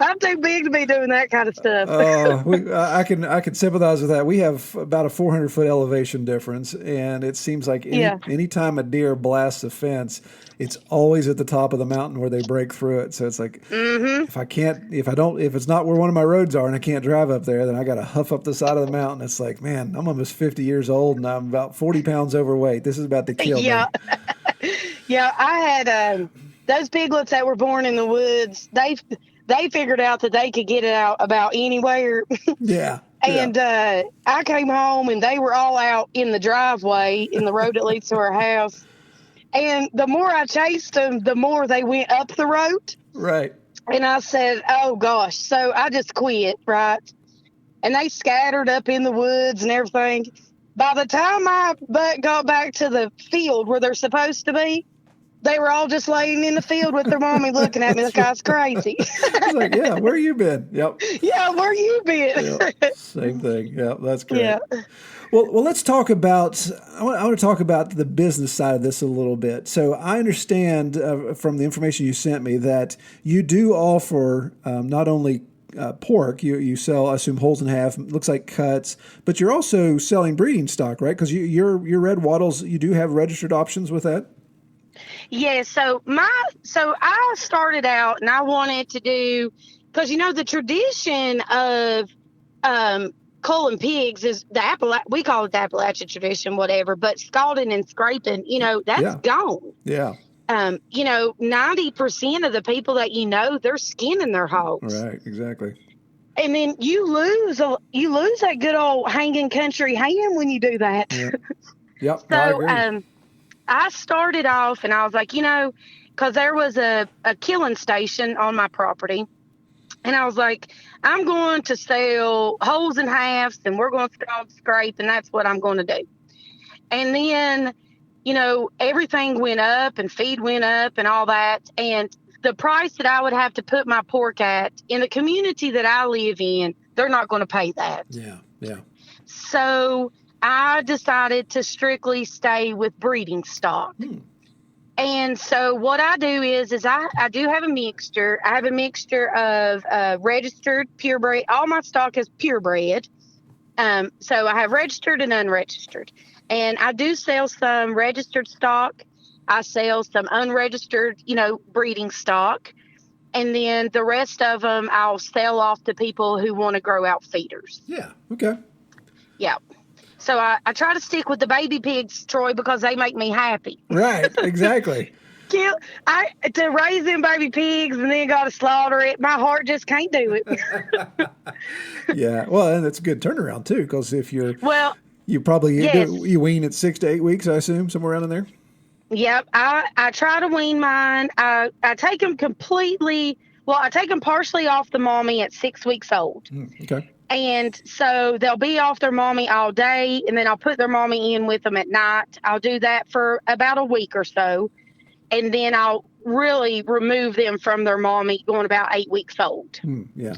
I'm too big to be doing that kind of stuff. I can sympathize with that. We have about a 400-foot elevation difference, and it seems like any time a deer blasts a fence, it's always at the top of the mountain where they break through it. So it's like, if it's not where one of my roads are and I can't drive up there, then I got to huff up the side of the mountain. It's like, man, I'm almost 50 years old and I'm about 40 pounds overweight. This is about to kill me. Yeah, I had those piglets that were born in the woods. They figured out that they could get it out about anywhere. Yeah. And I came home and they were all out in the driveway in the road that leads to our house. And the more I chased them, the more they went up the road. Right. And I said, oh, gosh. So I just quit, right? And they scattered up in the woods and everything. By the time I got back to the field where they're supposed to be, they were all just laying in the field with their mommy looking at me like I was crazy. It's like, yeah, where you been? Yep. Yeah, where you been? Yep. Same thing. Yeah, that's great. Yeah. Well, let's talk about. I want to talk about the business side of this a little bit. So I understand from the information you sent me that you do offer not only pork. You sell, I assume, wholes and half. Looks like cuts, but you're also selling breeding stock, right? Because your red Wattles, you do have registered options with that. Yeah. So I started out and I wanted to do, because the tradition of culling pigs is we call it the Appalachian tradition, whatever, but scalding and scraping, that's gone. Yeah. 90% of the people that they're skinning their hogs. Right, exactly. And then you lose that good old hanging country ham when you do that. Yeah. Yep. So I agree. I started off and I was like, because there was a killing station on my property. And I was like, I'm going to sell wholes and halves and we're going to stop scrape. And that's what I'm going to do. And then, everything went up and feed went up and all that. And the price that I would have to put my pork at in the community that I live in, they're not going to pay that. Yeah. Yeah. So I decided to strictly stay with breeding stock. And so what I do is I do have a mixture. I have a mixture of registered, purebred. All my stock is purebred. So I have registered and unregistered. And I do sell some registered stock. I sell some unregistered, breeding stock. And then the rest of them I'll sell off to people who want to grow out feeders. Yeah. Okay. Yeah. So I try to stick with the baby pigs, Troy, because they make me happy. Right. Exactly. To raise them baby pigs and then got to slaughter it, my heart just can't do it. Yeah. Well, and it's a good turnaround too, because if you're you probably yes. you wean at 6 to 8 weeks, I assume, somewhere around in there. Yep. I try to wean mine. I take them completely. Well, I take them partially off the mommy at 6 weeks old. Okay. And so they'll be off their mommy all day, and then I'll put their mommy in with them at night. I'll do that for about a week or so, and then I'll really remove them from their mommy going about 8 weeks old. Yeah.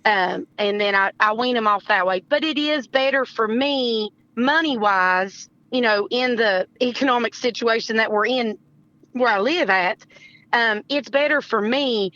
And then I wean them off that way. But it is better for me, money-wise, in the economic situation that we're in, where I live at. It's better for me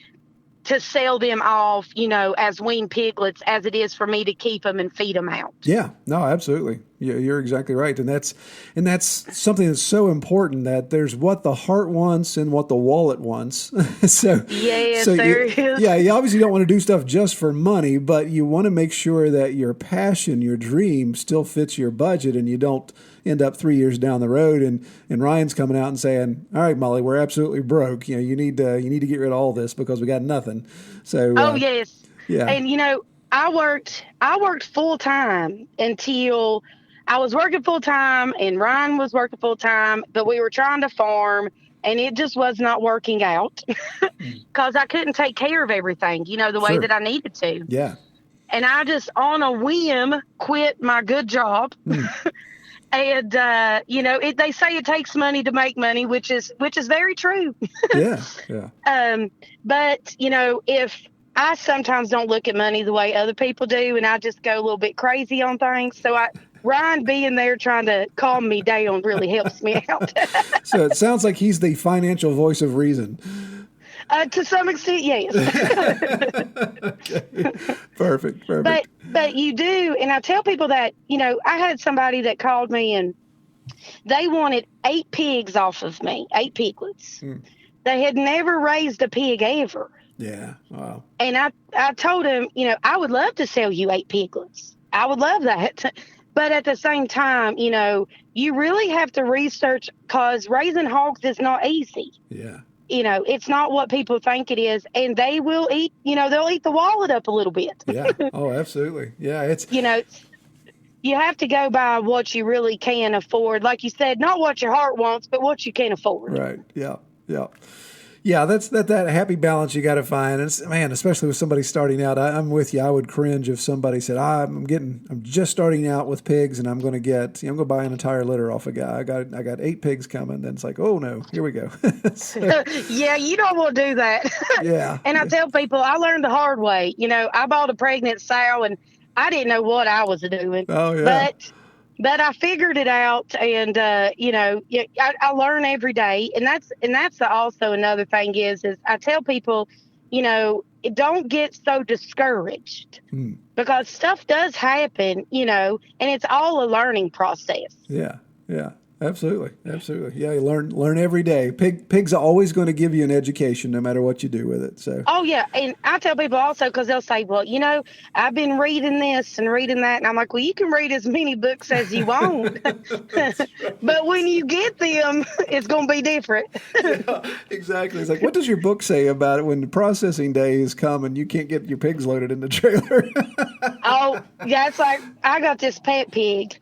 to sell them off, as weaned piglets as it is for me to keep them and feed them out. Yeah, no, absolutely. You're exactly right. And that's something that's so important, that there's what the heart wants and what the wallet wants. Yes, there is. Yeah, you obviously don't want to do stuff just for money, but you want to make sure that your passion, your dream still fits your budget, and you don't end up 3 years down the road and Ryan's coming out and saying, all right, Mollie, we're absolutely broke. You need to get rid of all this because we got nothing. So yes. Yeah. And I worked full time until I was working full time and Ryan was working full time, but we were trying to farm and it just was not working out because I couldn't take care of everything, the way that I needed to. Yeah. And I just on a whim quit my good job. And, they say it takes money to make money, which is very true. Yeah. But, if I sometimes don't look at money the way other people do, and I just go a little bit crazy on things. So Ryan being there trying to calm me down really helps me out. So it sounds like he's the financial voice of reason. To some extent, yes. Okay. Perfect. But you do, and I tell people that, I had somebody that called me and they wanted 8 pigs off of me, 8 piglets. They had never raised a pig ever. Yeah. Wow. And I told him, I would love to sell you 8 piglets. I would love that. But at the same time, you really have to research, because raising hogs is not easy. Yeah. It's not what people think it is, and they will eat, they'll eat the wallet up a little bit. Yeah. Oh, absolutely. Yeah. It's, you have to go by what you really can afford. Like you said, not what your heart wants, but what you can afford. Right. Yeah. Yeah. Yeah, that's that happy balance you got to find. And man, especially with somebody starting out, I'm with you. I would cringe if somebody said, I'm just starting out with pigs, and I'm going to buy an entire litter off a guy. I got 8 pigs coming. Then it's like, oh no, here we go. So, yeah, you don't want to do that. Yeah. And I tell people, I learned the hard way. I bought a pregnant sow, and I didn't know what I was doing. Oh yeah. But I figured it out, and I learn every day, and that's also another thing is I tell people, don't get so discouraged because stuff does happen, and it's all a learning process. Yeah, yeah, Absolutely. Yeah, you learn every day. Pigs are always going to give you an education, no matter what you do with it. So. Oh yeah, and I tell people also because they'll say, "Well, I've been reading this and reading that," and I'm like, "Well, you can read as many books as you want, but when you get them, it's going to be different." Yeah, exactly. It's like, what does your book say about it when the processing days come and you can't get your pigs loaded in the trailer? Oh, yeah, it's like I got this pet pig.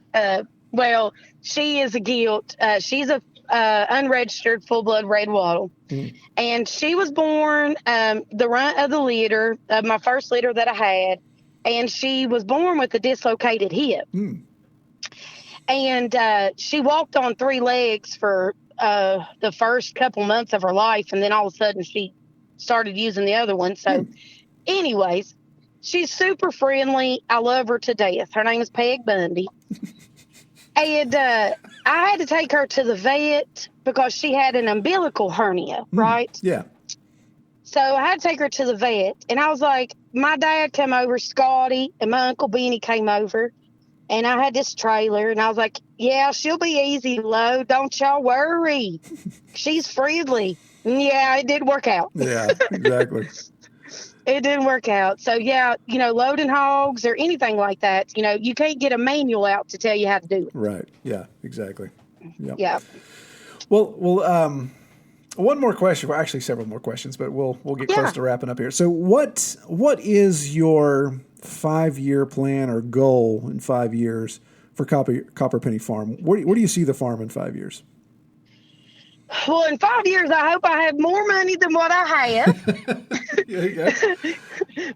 Well, she is a gilt. She's a unregistered full-blood red wattle. And she was born the runt of the litter, of my first litter that I had, and she was born with a dislocated hip. And she walked on 3 legs for the first couple months of her life, and then all of a sudden she started using the other one. So anyways, she's super friendly. I love her to death. Her name is Peg Bundy. And I had to take her to the vet because she had an umbilical hernia, right? Yeah. So I had to take her to the vet. And I was like, my dad came over, Scotty, and my Uncle Benny came over. And I had this trailer. And I was like, yeah, she'll be easy to load. Don't y'all worry. She's friendly. And yeah, it did work out. Yeah, exactly. It didn't work out. So, yeah, loading hogs or anything like that, you can't get a manual out to tell you how to do it. Right. Yeah, exactly. Yep. Yeah. Well, one more question. Well, actually, several more questions, but we'll get close to wrapping up here. So what is your 5-year plan or goal in 5 years for Copper Penny Farm? Where do you see the farm in 5 years? Well, in 5 years, I hope I have more money than what I have. There you go.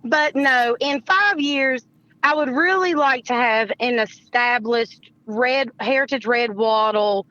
But no, in 5 years, I would really like to have an established heritage red wattle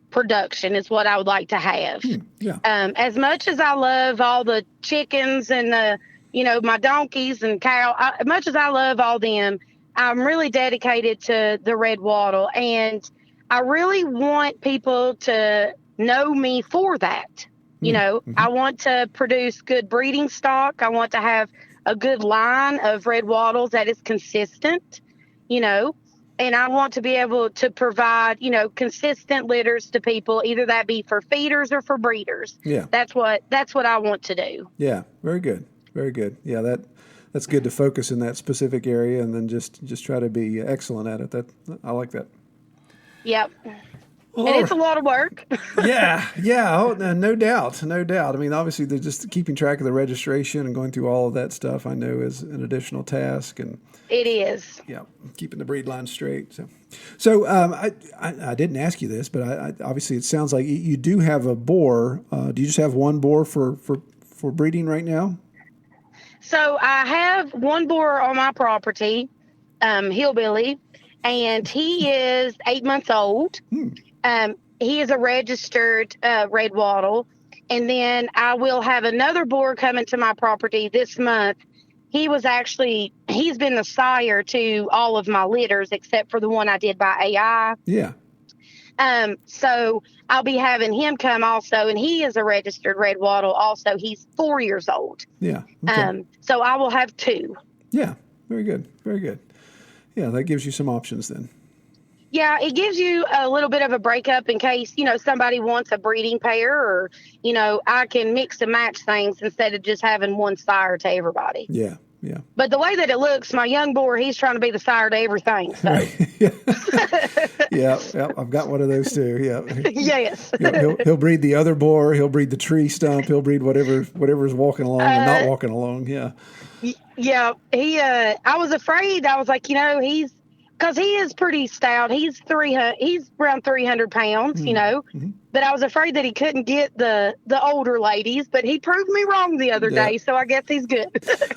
production is what I would like to have. Yeah. As much as I love all the chickens and my donkeys and cow, as much as I love all them, I'm really dedicated to the red wattle. And I really want people to know me for that. I want to produce good breeding stock. I want to have a good line of red wattles that is consistent, and I want to be able to provide, consistent litters to people, either that be for feeders or for breeders. Yeah. That's what I want to do. Yeah. Very good. Very good. Yeah. That's good to focus in that specific area and then just try to be excellent at it. I like that. Yep. And it's a lot of work. Yeah. Oh, no doubt. I mean, obviously, they're just keeping track of the registration and going through all of that stuff, I know, is an additional task. And it is. Yeah, keeping the breed line straight. So I didn't ask you this, but obviously it sounds like you do have a boar. Do you just have one boar for breeding right now? So I have one boar on my property, Hillbilly, and he is 8 months old. He is a registered red wattle. And then I will have another boar coming to my property this month. He's been the sire to all of my litters except for the one I did by AI. Yeah. So I'll be having him come also, and he is a registered red wattle also. He's 4 years old. Yeah. Okay. So I will have 2. Yeah. Very good. Very good. Yeah, that gives you some options then. Yeah, it gives you a little bit of a breakup in case, somebody wants a breeding pair or, I can mix and match things instead of just having one sire to everybody. Yeah. But the way that it looks, my young boar, he's trying to be the sire to everything. So. Right. Yeah. I've got one of those too. Yeah. Yes. He'll breed the other boar. He'll breed the tree stump. He'll breed whatever's walking along and not walking along. Yeah. Yeah. I was afraid. I was like, because he is pretty stout. He's around 300 pounds, but I was afraid that he couldn't get the older ladies, but he proved me wrong the other day. So I guess he's good.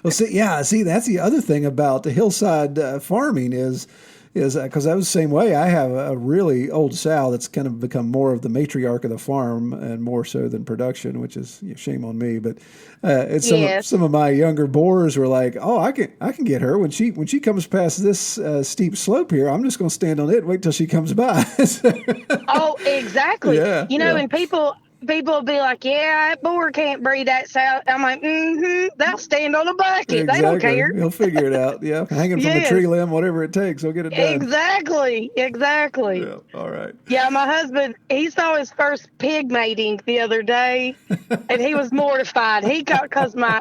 Well, see, that's the other thing about the hillside farming is because I was the same way. I have a really old sow that's kind of become more of the matriarch of the farm and more so than production, which is shame on me. But it's some of my younger boars were like, oh, I can get her when she comes past this steep slope here. I'm just going to stand on it and wait till she comes by. Oh, exactly. Yeah, and people people will be like, yeah, that boar can't breathe that sow. I'm like, they'll stand on a bucket. Exactly. They don't care. He'll figure it out. Yeah. Hanging from the tree limb, whatever it takes, he'll get it done. Exactly. Yeah. All right. Yeah, my husband, he saw his first pig mating the other day, and he was mortified. Because my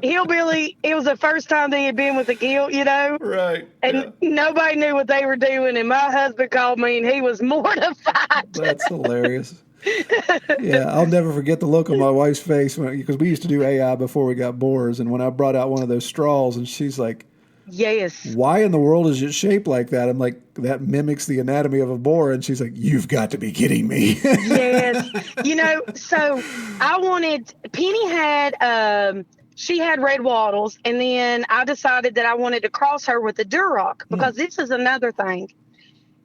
hillbilly, it was the first time they had been with a gilt, Right. And nobody knew what they were doing, and my husband called me, and he was mortified. That's hilarious. Yeah, I'll never forget the look on my wife's face because we used to do AI before we got boars, and when I brought out one of those straws, and she's like, yes. Why in the world is it shaped like that? I'm like, that mimics the anatomy of a boar. And she's like, you've got to be kidding me. Yes. So Penny had, she had red wattles, and then I decided that I wanted to cross her with a Duroc because this is another thing.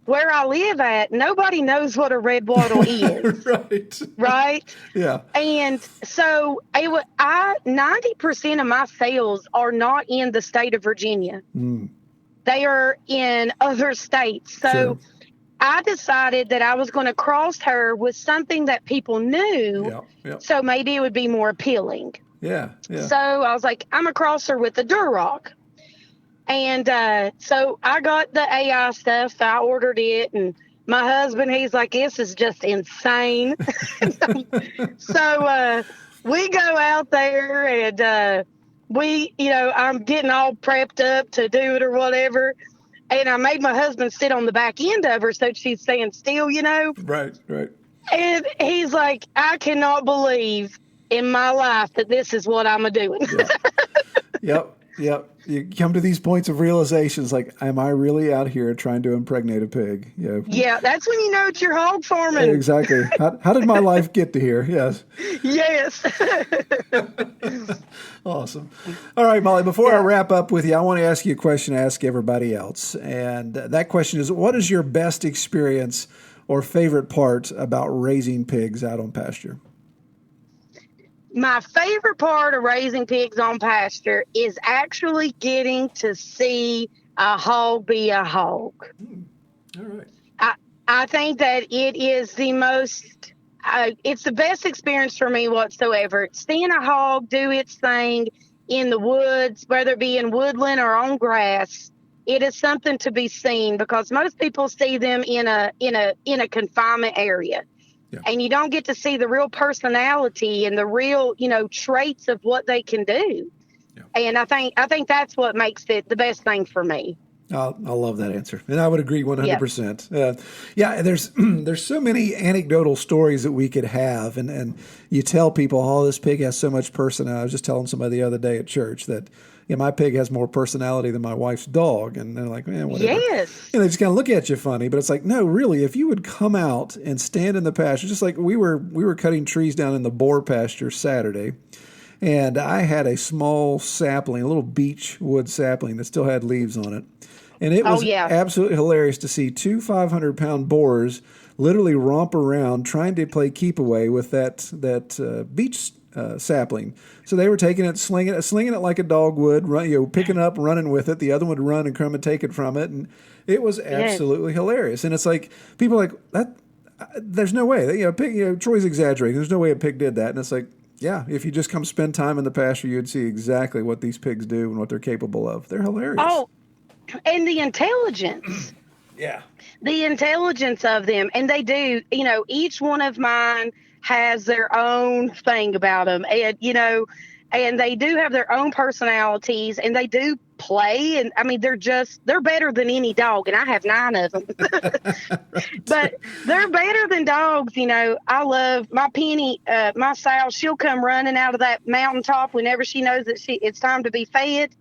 Where I live at, nobody knows what a red wattle is. Right? Yeah. And so 90% of my sales are not in the state of Virginia. They are in other states. So sure. I decided that I was going to cross her with something that people knew. Yeah. So maybe it would be more appealing. Yeah. So I was like, I'm going to cross her with the Duroc. And so I got the AI stuff. I ordered it, and my husband, he's like, this is just insane. So we go out there, and I'm getting all prepped up to do it or whatever. And I made my husband sit on the back end of her so she's staying still, Right. And he's like, I cannot believe in my life that this is what I'm doing. Yep. You come to these points of realizations like, am I really out here trying to impregnate a pig? Yeah, that's when you know it's your hog farming. Exactly. How did my life get to here? Yes. Yes. Awesome. All right, Mollie, before I wrap up with you, I want to ask you a question I ask everybody else. And that question is, what is your best experience or favorite part about raising pigs out on pasture? My favorite part of raising pigs on pasture is actually getting to see a hog be a hog. All right. I think that it is the most, it's the best experience for me whatsoever. Seeing a hog do its thing in the woods, whether it be in woodland or on grass, it is something to be seen because most people see them in a confinement area. Yeah. And you don't get to see the real personality and the real, traits of what they can do. Yeah. And I think that's what makes it the best thing for me. I love that answer. And I would agree 100%. Yeah. There's so many anecdotal stories that we could have. And you tell people, oh, this pig has so much personality. I was just telling somebody the other day at church that, my pig has more personality than my wife's dog. And they're like, man, whatever. Yes. And they just kind of look at you funny. But it's like, no, really, if you would come out and stand in the pasture, just like we were cutting trees down in the boar pasture Saturday. And I had a small sapling, a little beech wood sapling that still had leaves on it. And it was absolutely hilarious to see two 500-pound boars literally romp around trying to play keep away with that beech sapling. So they were taking it, slinging it like a dog would, picking up, running with it. The other one would run and come and take it from it, and it was absolutely hilarious. And it's like people are like that. There's no way. Pig. Troy's exaggerating. There's no way a pig did that. And it's like, yeah, if you just come spend time in the pasture, you'd see exactly what these pigs do and what they're capable of. They're hilarious. Oh, and the intelligence. Yeah. The intelligence of them, and they do. Each one of mine has their own thing about them, and they do have their own personalities, and they do play, and I mean they're better than any dog, and I have 9 of them. But they're better than dogs. I love my Penny, my sow. She'll come running out of that mountaintop whenever she knows that it's time to be fed,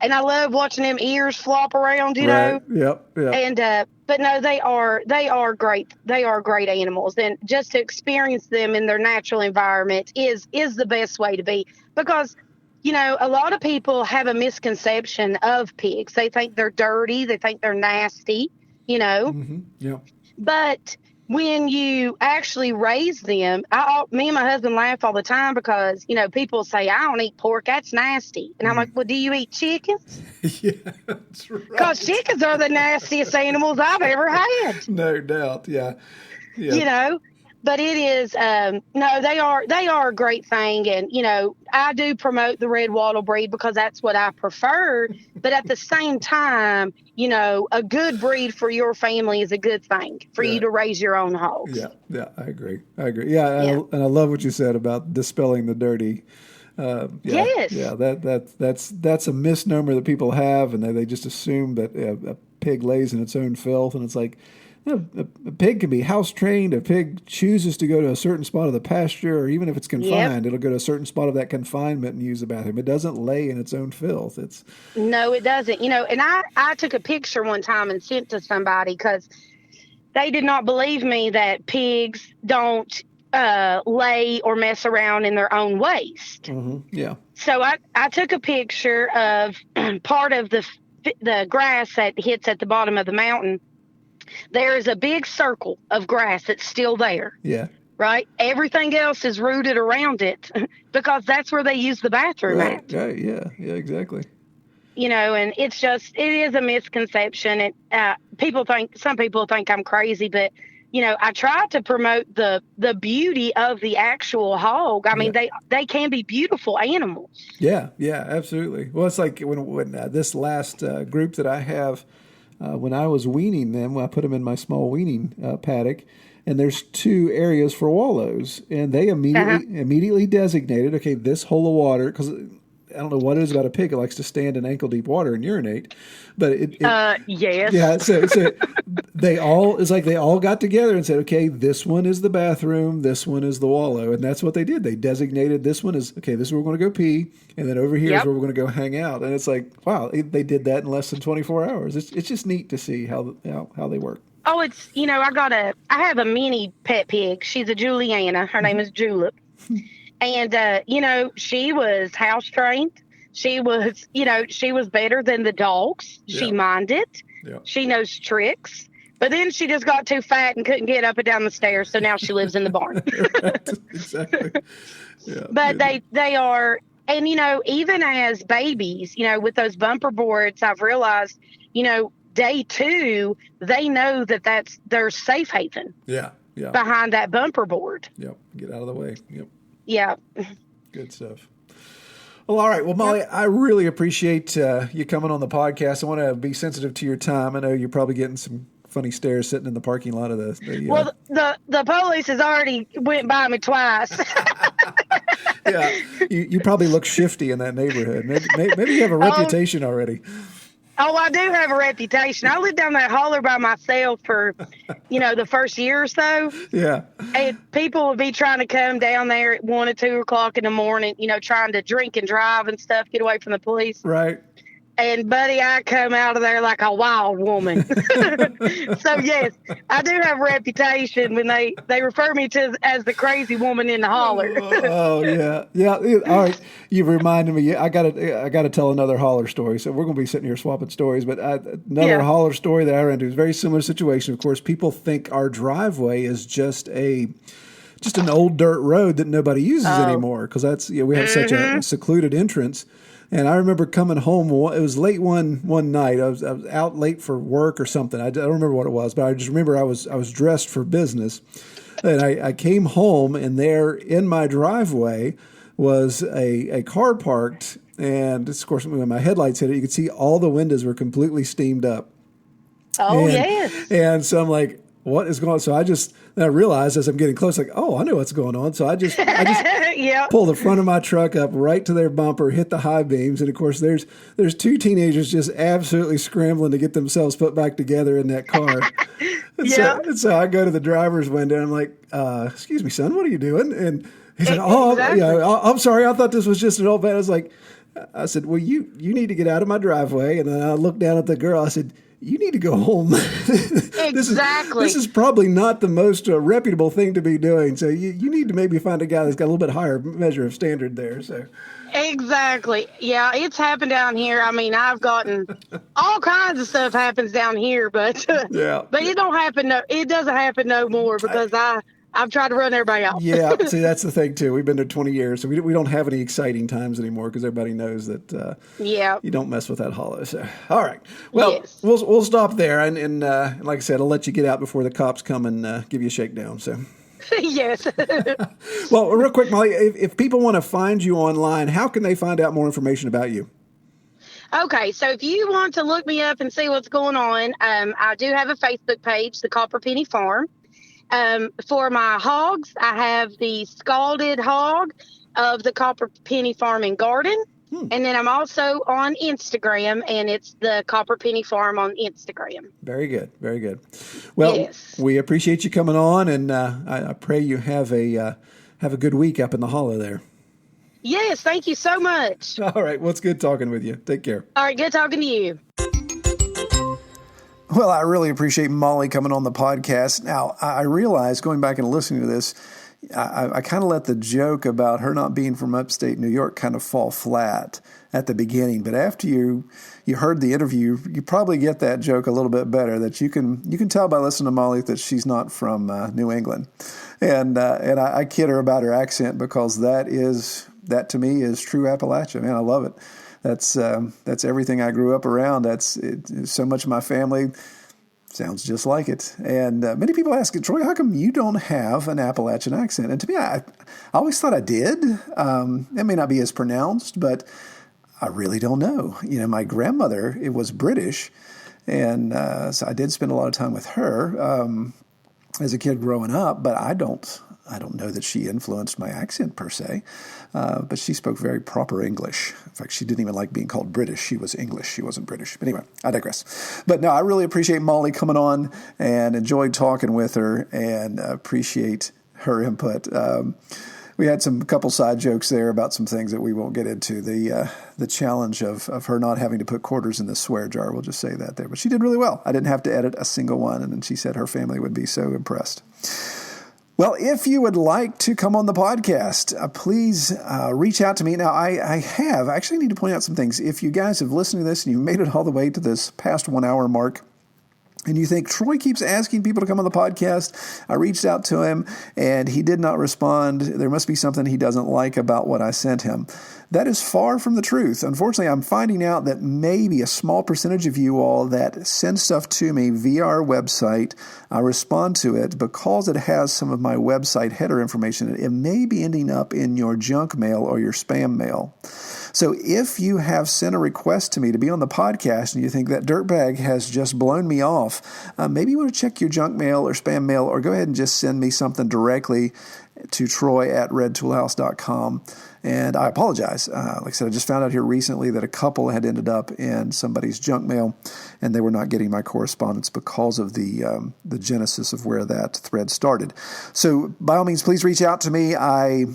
and I love watching them ears flop around. Right. Yep. And but no, they are great. They are great animals, and just to experience them in their natural environment is the best way to be. Because, a lot of people have a misconception of pigs. They think they're dirty. They think they're nasty. Mm-hmm. Yeah. But when you actually raise them, me and my husband laugh all the time because, people say, I don't eat pork. That's nasty. And I'm like, well, do you eat chickens? Yeah, that's right. Because chickens are the nastiest animals I've ever had. No doubt. Yeah. but it is, no, they are a great thing. And, I do promote the red wattle breed because that's what I prefer. But at the same time, a good breed for your family is a good thing for you to raise your own hogs. Yeah, I agree. Yeah. And I love what you said about dispelling the dirty. Yes. Yeah, that's a misnomer that people have, and they just assume that a pig lays in its own filth, and it's like, a pig can be house trained. A pig chooses to go to a certain spot of the pasture, or even if it's confined, it'll go to a certain spot of that confinement and use the bathroom. It doesn't lay in its own filth. No, it doesn't. And I took a picture one time and sent to somebody because they did not believe me that pigs don't lay or mess around in their own waste. Mm-hmm. Yeah. So I took a picture of part of the grass that hits at the bottom of the mountain. There is a big circle of grass that's still there. Yeah. Right? Everything else is rooted around it because that's where they use the bathroom at. Right. Yeah, exactly. And it is a misconception. And some people think I'm crazy, but I try to promote the beauty of the actual hog. I mean, they can be beautiful animals. Yeah, absolutely. Well, it's like when this last group that I have, when I was weaning them, I put them in my small weaning paddock, and there's 2 areas for wallows, and they immediately designated, okay, this hole of water, because I don't know what it is about a pig. It likes to stand in ankle deep water and urinate, but yes. Yeah. So they all got together and said, okay, this one is the bathroom, this one is the wallow. And that's what they did. They designated this one as, okay, this is where we're going to go pee. And then over here is where we're going to go hang out. And it's like, wow, they did that in less than 24 hours. It's just neat to see how they work. Oh, it's, I have a mini pet pig. She's a Juliana. Her name is Julep. And, she was house trained. She was better than the dogs. Yeah. She minded. Yeah. She knows tricks. But then she just got too fat and couldn't get up and down the stairs. So now she lives in the barn. Right, exactly. Yeah, but they are, and, even as babies, with those bumper boards, I've realized, day 2, they know that that's their safe haven. Yeah. Behind that bumper board. Yep. Get out of the way. Yep. Yeah. Good stuff. Well, all right. Well, Mollie, I really appreciate you coming on the podcast. I want to be sensitive to your time. I know you're probably getting some funny stares sitting in the parking lot of the Well, the police has already went by me twice. Yeah. You probably look shifty in that neighborhood. Maybe you have a reputation already. Oh, I do have a reputation. I lived down that holler by myself for, the first year or so. Yeah. And people would be trying to come down there at 1 or 2 o'clock in the morning, trying to drink and drive and stuff, get away from the police. Right. And, buddy, I come out of there like a wild woman. So, yes, I do have a reputation when they refer me to as the crazy woman in the holler. Oh, yeah. Yeah. All right. You've reminded me. I gotta tell another holler story. So we're going to be sitting here swapping stories. But another holler story that I ran into is a very similar situation. Of course, people think our driveway is just an old dirt road that nobody uses anymore because we have such a secluded entrance. And I remember coming home. It was late one night. I was out late for work or something. I don't remember what it was, but I just remember I was dressed for business. And I came home, and there in my driveway was a car parked. And of course, when my headlights hit it, you could see all the windows were completely steamed up. Oh, yes. And so I'm like, what is going on? So I realized as I'm getting close, like, oh, I know what's going on. So I just pull the front of my truck up right to their bumper, hit the high beams. And of course, there's 2 teenagers just absolutely scrambling to get themselves put back together in that car. So I go to the driver's window and I'm like, excuse me, son, what are you doing? And he said, I'm sorry. I thought this was just an old man. I said, well, you need to get out of my driveway. And then I looked down at the girl. I said, you need to go home. Exactly. This is probably not the most reputable thing to be doing. So you need to maybe find a guy that's got a little bit higher measure of standard there. So exactly. Yeah, it's happened down here. I mean, I've gotten all kinds of stuff happens down here, but but it don't happen. It doesn't happen no more because I've tried to run everybody off. Yeah, see, that's the thing, too. We've been there 20 years, so we don't have any exciting times anymore because everybody knows that you don't mess with that hollow. So, all right. Well, we'll stop there. And like I said, I'll let you get out before the cops come and give you a shakedown. So. Yes. Well, real quick, Mollie, if people want to find you online, how can they find out more information about you? Okay, so if you want to look me up and see what's going on, I do have a Facebook page, the Copper Penny Farm. For my hogs, I have the scalded hog of the Copper Penny Farm and Garden. And then I'm also on Instagram, and it's the Copper Penny Farm on Instagram. Very good. Very good. Well, yes. We appreciate you coming on, and I pray you have a good week up in the hollow there. Yes, thank you so much. All right. Well, it's good talking with you. Take care. All right, good talking to you. Well, I really appreciate Mollie coming on the podcast. Now, I realize going back and listening to this, I kind of let the joke about her not being from upstate New York kind of fall flat at the beginning. But after you heard the interview, you probably get that joke a little bit better, that you can tell by listening to Mollie that she's not from New England. And I kid her about her accent, because that to me is true Appalachian. Man, I love it. That's everything I grew up around. So much of my family sounds just like it. And many people ask, Troy, how come you don't have an Appalachian accent? And to me, I always thought I did. It may not be as pronounced, but I really don't know. My grandmother, it was British, and so I did spend a lot of time with her as a kid growing up, but I don't know that she influenced my accent per se, but she spoke very proper English. In fact, she didn't even like being called British. She was English. She wasn't British. But anyway, I digress. But no, I really appreciate Mollie coming on, and enjoyed talking with her, and appreciate her input. We had a couple side jokes there about some things that we won't get into. The challenge of her not having to put quarters in the swear jar. We'll just say that there. But she did really well. I didn't have to edit a single one, and then she said her family would be so impressed. Well, if you would like to come on the podcast, please reach out to me. Now, I actually need to point out some things. If you guys have listened to this and you've made it all the way to this past 1 hour mark, and you think, Troy keeps asking people to come on the podcast, I reached out to him and he did not respond. There must be something he doesn't like about what I sent him. That is far from the truth. Unfortunately, I'm finding out that maybe a small percentage of you all that send stuff to me via our website, I respond to it because it has some of my website header information. It may be ending up in your junk mail or your spam mail. So if you have sent a request to me to be on the podcast and you think that dirtbag has just blown me off, maybe you want to check your junk mail or spam mail, or go ahead and just send me something directly to troy@redtoolhouse.com. And I apologize. Like I said, I just found out here recently that a couple had ended up in somebody's junk mail, and they were not getting my correspondence because of the genesis of where that thread started. So by all means, please reach out to me. I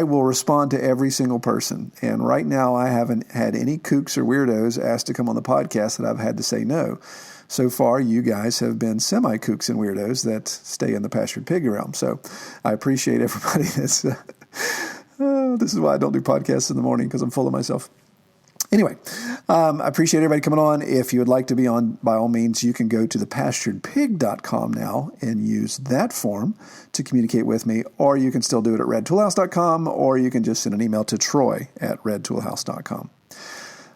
will respond to every single person. And right now, I haven't had any kooks or weirdos asked to come on the podcast that I've had to say no. So far, you guys have been semi-kooks and weirdos that stay in the pastured pig realm. So I appreciate everybody that's... this is why I don't do podcasts in the morning, because I'm full of myself. Anyway, I appreciate everybody coming on. If you would like to be on, by all means, you can go to thepasturedpig.com now and use that form to communicate with me, or you can still do it at redtoolhouse.com, or you can just send an email to troy@redtoolhouse.com.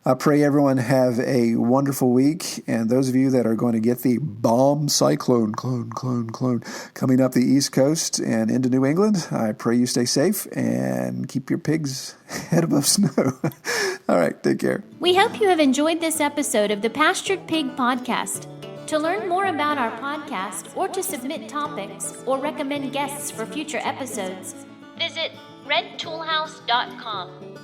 I pray everyone have a wonderful week, and those of you that are going to get the bomb cyclone coming up the East Coast and into New England, I pray you stay safe and keep your pigs head above snow. All right, take care. We hope you have enjoyed this episode of the Pastured Pig Podcast. To learn more about our podcast, or to submit topics or recommend guests for future episodes, visit redtoolhouse.com.